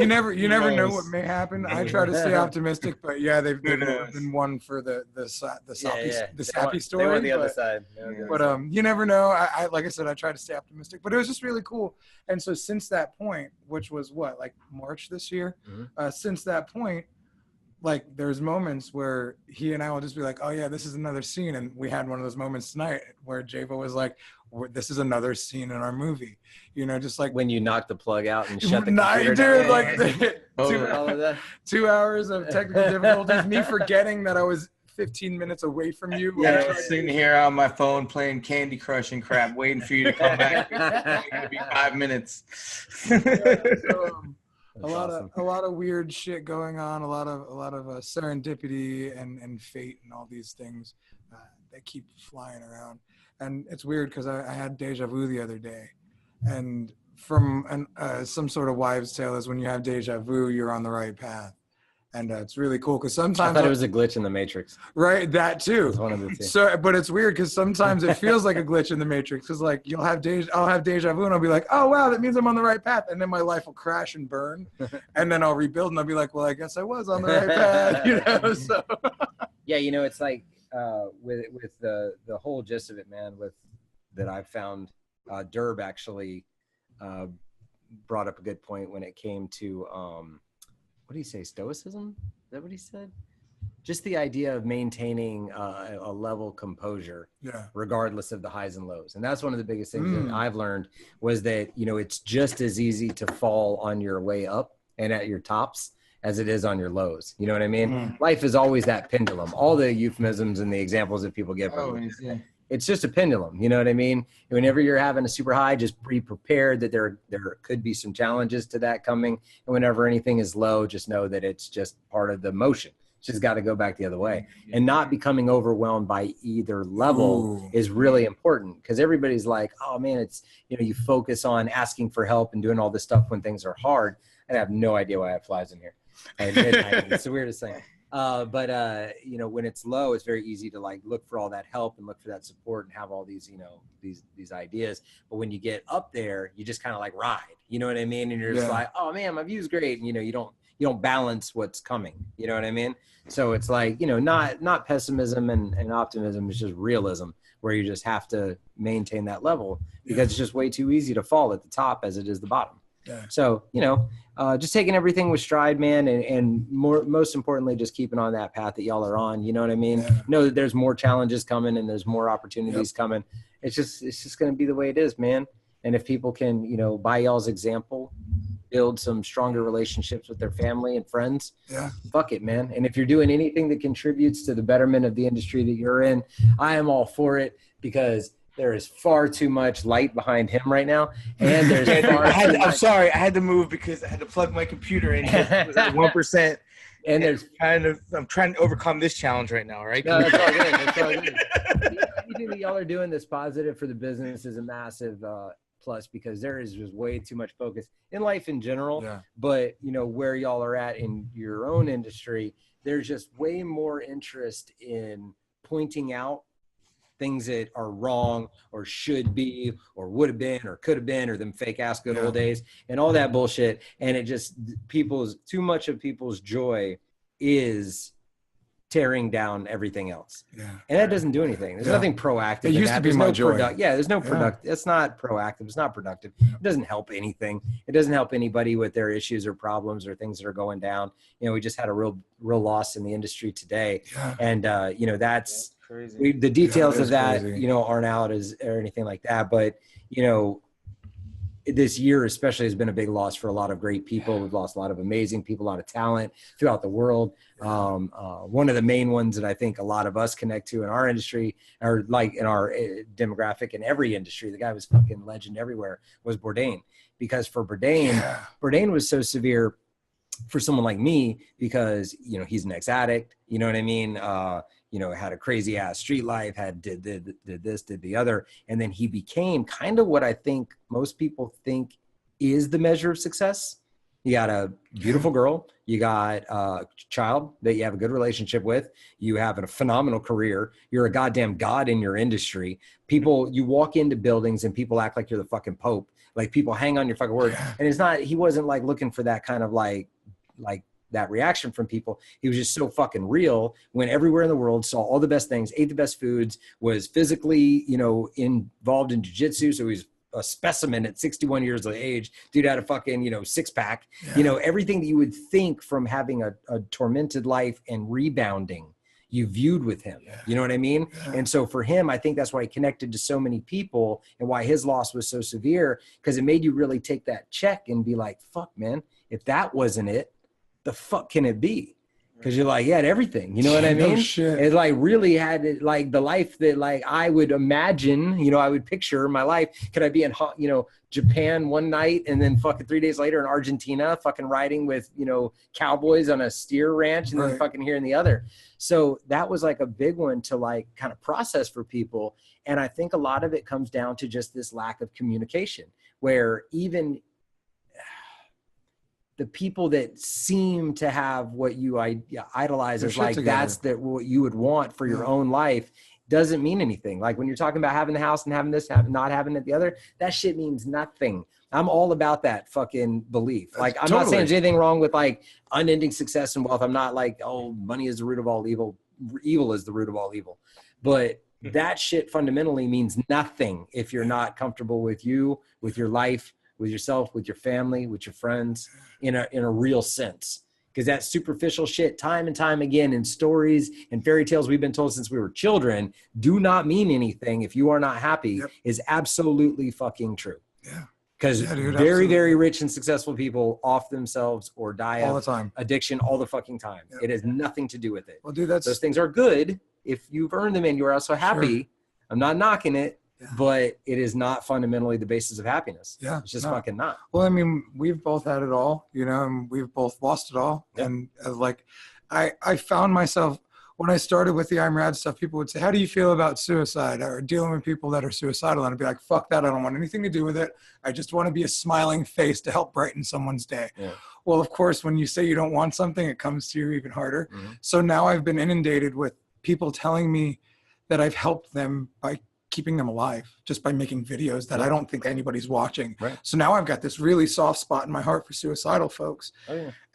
never know what may happen. I try to stay optimistic, but yeah, they've been one for the sappy story. They want the other side. But you never know. I like I said, I try to stay optimistic, but it was just really cool. And so since that point, which was what, like March this year, since that point, like there's moments where he and I will just be like, oh yeah, this is another scene. And we had one of those moments tonight where Jayvo was like, this is another scene in our movie, you know, just like when you knock the plug out and shut the computer down. Dude, 2 hours of technical difficulties, me forgetting that I was 15 minutes away from you. Yeah, I was sitting here on my phone playing Candy Crush and crap, waiting for you to come back. It's gonna be 5 minutes. A lot of weird shit going on, a lot of serendipity and fate and all these things that keep flying around. And it's weird because I had deja vu the other day, and from some sort of wives' tale is when you have deja vu, you're on the right path. And it's really cool because sometimes I thought it was a glitch in the Matrix. Right, that too. One of the two. So, but it's weird because sometimes it feels like a glitch in the Matrix because like I'll have deja vu and I'll be like, oh wow, that means I'm on the right path, and then my life will crash and burn, and then I'll rebuild and I'll be like, well, I guess I was on the right path, you know. So yeah, you know, it's like with the whole gist of it, man. With that, I've found Derb actually brought up a good point when it came to. What did he say? Stoicism? Is that what he said? Just the idea of maintaining a level composure, regardless of the highs and lows. And that's one of the biggest things that I've learned was that, you know, it's just as easy to fall on your way up and at your tops as it is on your lows. You know what I mean? Life is always that pendulum. All the euphemisms and the examples that people give. It's just a pendulum, you know what I mean? Whenever you're having a super high, just be prepared that there could be some challenges to that coming. And whenever anything is low, just know that it's just part of the motion. It's just got to go back the other way. And not becoming overwhelmed by either level is really important, because everybody's like, oh man, it's, you know, you focus on asking for help and doing all this stuff when things are hard. I have no idea why I have flies in here at midnight. It's the weirdest thing. But you know, when it's low, it's very easy to like look for all that help and look for that support and have all these, you know, these ideas. But when you get up there, you just kind of like ride, you know what I mean? And you're just like, oh man, my view's great. And you know, you don't balance what's coming, you know what I mean? So it's like, you know, not pessimism and optimism, it's just realism, where you just have to maintain that level because it's just way too easy to fall at the top as it is the bottom. So, you know, just taking everything with stride, man, and most importantly, just keeping on that path that y'all are on. You know what I mean? Know that there's more challenges coming and there's more opportunities coming. It's just going to be the way it is, man. And if people can, you know, by y'all's example, build some stronger relationships with their family and friends, fuck it, man. And if you're doing anything that contributes to the betterment of the industry that you're in, I am all for it, because there is far too much light behind him right now, and there's I'm sorry, I had to move because I had to plug my computer in. It was at 1%, and there's I'm trying to overcome this challenge right now. Right? No, that's all good. That's all good. Anything that y'all are doing that's positive for the business is a massive plus, because there is just way too much focus in life in general. But you know where y'all are at in your own industry, there's just way more interest in pointing out things that are wrong or should be or would have been or could have been, or them fake ass good old days and all that bullshit. And it just, too much of people's joy is tearing down everything else. And that doesn't do anything. There's nothing proactive. It used to be my joy. There's no productive. It's not proactive. It's not productive. It doesn't help anything. It doesn't help anybody with their issues or problems or things that are going down. You know, we just had a real loss in the industry today. And, you know, that's, the details of that, crazy. You know, aren't out or anything like that. But, you know, this year especially has been a big loss for a lot of great people. We've lost a lot of amazing people, a lot of talent throughout the world. One of the main ones that I think a lot of us connect to in our industry, or like in our demographic in every industry, the guy was fucking legend everywhere, was Bourdain. Because for Bourdain, Bourdain was so severe for someone like me, because, you know, he's an ex-addict, you know what I mean? You know, had a crazy ass street life, did this, did the other. And then he became kind of what I think most people think is the measure of success, You got a beautiful girl. You got a child that you have a good relationship with. You have a phenomenal career. You're a goddamn god in your industry. People, you walk into buildings and people act like you're the fucking Pope. Like people hang on your fucking word. And it's not, he wasn't like looking for that kind of like that reaction from people. He was just so fucking real. Went everywhere in the world, saw all the best things, ate the best foods, was physically, you know, involved in jiu-jitsu. So he's a specimen at 61 years of age. Dude had a fucking, you know, six-pack, you know, everything that you would think from having a tormented life and rebounding, you viewed with him. You know what I mean? And so for him, I think that's why he connected to so many people and why his loss was so severe, because it made you really take that check and be like, fuck, man, if that wasn't it, the fuck can it be? Because you're like, he had everything, you know what I mean? It like really had like the life that like I would imagine, you know, I would picture my life. Could I be in, you know, Japan one night and then fucking 3 days later in Argentina, fucking riding with, you know, cowboys on a steer ranch and then fucking here and the other. So that was like a big one to like kind of process for people. And I think a lot of it comes down to just this lack of communication, where even the people that seem to have what you idolize as like, that's what you would want for your own life, doesn't mean anything. Like when you're talking about having the house and having this, not having it the other, that shit means nothing. I'm all about that fucking belief. Like I'm not saying there's anything wrong with like unending success and wealth. I'm not like, oh, money is the root of all evil. Evil is the root of all evil. But that shit fundamentally means nothing if you're not comfortable with you, with your life, with yourself, with your family, with your friends, in a real sense. Because that superficial shit, time and time again, in stories and fairy tales we've been told since we were children, do not mean anything if you are not happy, is absolutely fucking true. Because very, very rich and successful people off themselves or die all of the time. Addiction all the fucking time. It has nothing to do with it. Well, dude, those things are good if you've earned them and you're also happy. I'm not knocking it. But it is not fundamentally the basis of happiness. It's just fucking not. Well, I mean, we've both had it all, you know, and we've both lost it all. And like, I found myself, when I started with the I'm Rad stuff, people would say, how do you feel about suicide or dealing with people that are suicidal? And I'd be like, fuck that. I don't want anything to do with it. I just want to be a smiling face to help brighten someone's day. Well, of course, when you say you don't want something, it comes to you even harder. So now I've been inundated with people telling me that I've helped them by keeping them alive just by making videos that I don't think anybody's watching. So now I've got this really soft spot in my heart for suicidal folks.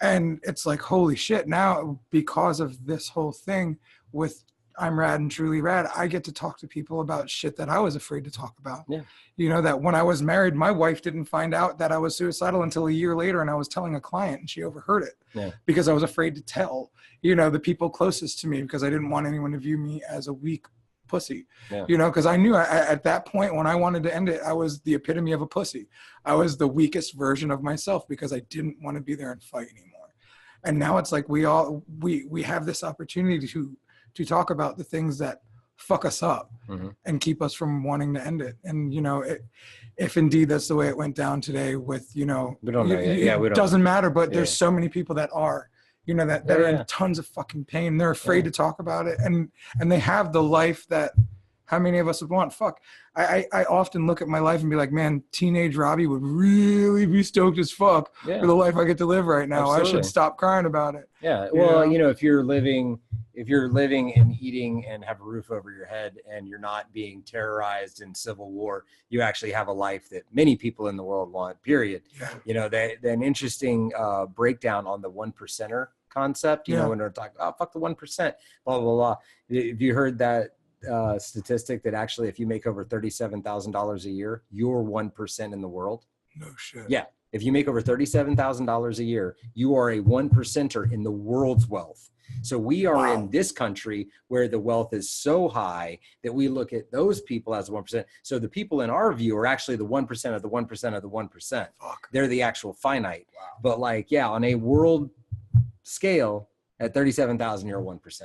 And it's like, holy shit, now because of this whole thing with I'm Rad and Truly Rad, I get to talk to people about shit that I was afraid to talk about. You know, that when I was married, my wife didn't find out that I was suicidal until a year later, and I was telling a client and she overheard it because I was afraid to tell, you know, the people closest to me, because I didn't want anyone to view me as a weak pussy, you know, because I knew at that point when I wanted to end it, I was the epitome of a pussy. I was the weakest version of myself because I didn't want to be there and fight anymore. And now it's like we have this opportunity to talk about the things that fuck us up and keep us from wanting to end it. And, you know, if indeed that's the way it went down today with, you know, we don't know yet. It doesn't matter, but there's so many people that are, you know, that are in tons of fucking pain. They're afraid to talk about it. And they have the life that how many of us would want? Fuck. I often look at my life and be like, man, teenage Robbie would really be stoked as fuck for the life I get to live right now. I should stop crying about it. Well, you know, if you're living and eating and have a roof over your head and you're not being terrorized in civil war, you actually have a life that many people in the world want, period. You know, an interesting breakdown on the 1%er concept, you know, when they're talking, oh, fuck the 1%, blah, blah, blah. Have you heard that statistic that actually if you make over $37,000 a year, you're 1% in the world? No shit. Yeah. If you make over $37,000 a year, you are a 1%er in the world's wealth. So we are in this country where the wealth is so high that we look at those people as 1%. So the people in our view are actually the 1% of the 1% of the 1%. They're the actual finite. But like, on a world scale at 37,000, you're 1%.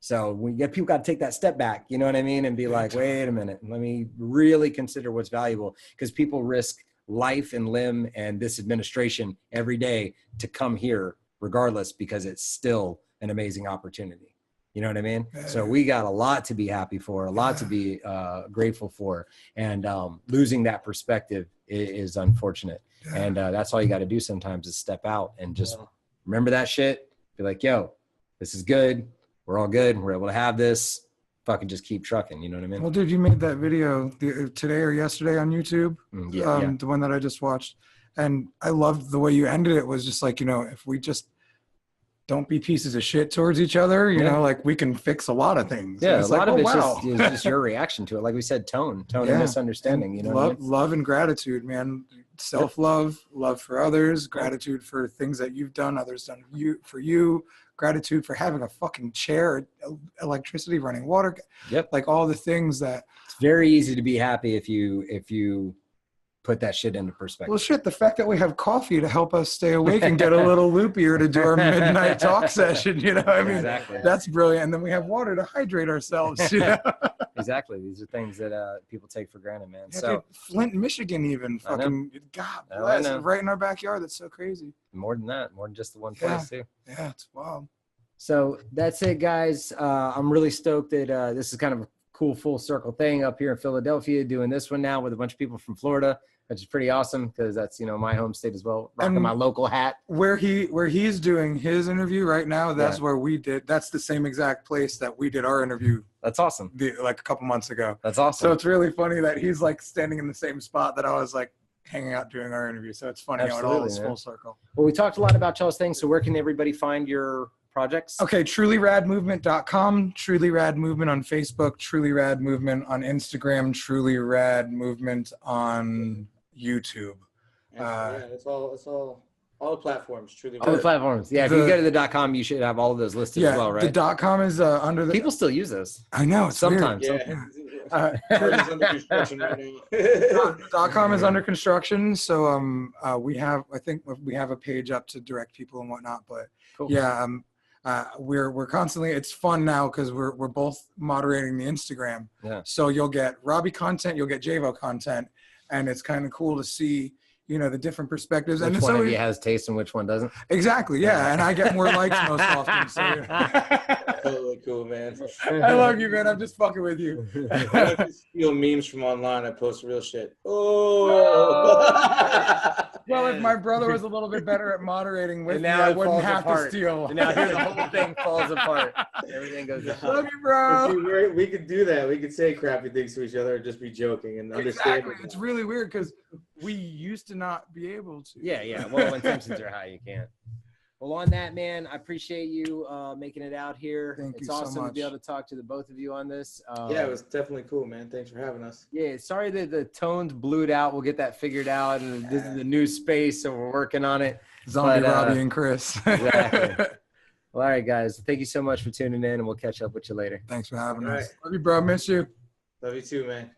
So people got to take that step back, you know what I mean? And be like, wait a minute, let me really consider what's valuable, because people risk life and limb and this administration every day to come here regardless, because it's still an amazing opportunity. You know what I mean? So we got a lot to be happy for, a lot to be grateful for. And losing that perspective is unfortunate. And that's all you got to do sometimes is step out and just remember that shit. Be like, yo, this is good. We're all good. We're able to have this. Fucking just keep trucking. You know what I mean? Well, dude, you made that video today or yesterday on YouTube. The one that I just watched. And I loved the way you ended it. Was just like, you know, if we just don't be pieces of shit towards each other, you know, like we can fix a lot of things. Yeah, a lot of it's wow. just your reaction to it. Like we said, tone and misunderstanding. You know, love and gratitude, man. Self-love, love for others, gratitude for things that you've done, others done for you, gratitude for having a fucking chair, electricity, running water. Yep. Like all the things that. It's very easy to be happy if you put that shit into perspective. Well, shit, the fact that we have coffee to help us stay awake and get a little loopier to do our midnight talk session, you know, I mean, exactly. That's brilliant. And then we have water to hydrate ourselves, you know? Exactly. These are things that people take for granted, man. Yeah, so dude, Flint, Michigan, even fucking, God bless, right in our backyard. That's so crazy. More than that, more than just the one place too. Yeah, it's wild. So that's it, guys. I'm really stoked that this is kind of a cool full circle thing up here in Philadelphia, doing this one now with a bunch of people from Florida, which is pretty awesome because that's, you know, my home state as well. Rocking my local hat. Where he's doing his interview right now, that's where we did. That's the same exact place that we did our interview. That's awesome. Like a couple months ago. That's awesome. So it's really funny that he's like standing in the same spot that I was like hanging out doing our interview. So it's funny how it all is full circle. Well, we talked a lot about y'all's things. So where can everybody find your projects? Okay, trulyradmovement.com, Truly Rad Movement on Facebook, Truly Rad Movement on Instagram, Truly Rad Movement on YouTube. It's all the platforms. Truly all the platforms. Yeah, if you go to the .com, you should have all of those listed as well, right? The .com is under the. People still use those. I know. It's sometimes. Weird. Yeah. It's under construction right now. .com is under construction, so we have. I think we have a page up to direct people and whatnot, but cool. Yeah. We're constantly, it's fun now because we're both moderating the Instagram. Yeah. So you'll get Robbie content, you'll get Jayvo content, and it's kind of cool to see, you know, the different perspectives. Which and one of you has taste and which one doesn't? Exactly. Yeah. And I get more likes most often. So totally cool, man. I love you, man. I'm just fucking with you. I like to steal memes from online. I post real shit. Oh. Well, if my brother was a little bit better at moderating with me, I wouldn't have to steal. And now here the whole thing falls apart. Everything goes down. Love you, bro. See, we could do that. We could say crappy things to each other and just be joking and understand. Exactly. It's really weird because we used to not be able to. Yeah. Well, when tensions are high, you can't. Well, on that, man, I appreciate you making it out here. It's awesome to be able to talk to the both of you on this. Yeah, it was definitely cool, man. Thanks for having us. Yeah, sorry that the tones blew it out. We'll get that figured out. And this is the new space, so we're working on it. Zombie Robbie and Chris. Exactly. Well, all right, guys. Thank you so much for tuning in, and we'll catch up with you later. Thanks for having us. Love you, bro. Miss you. Love you too, man.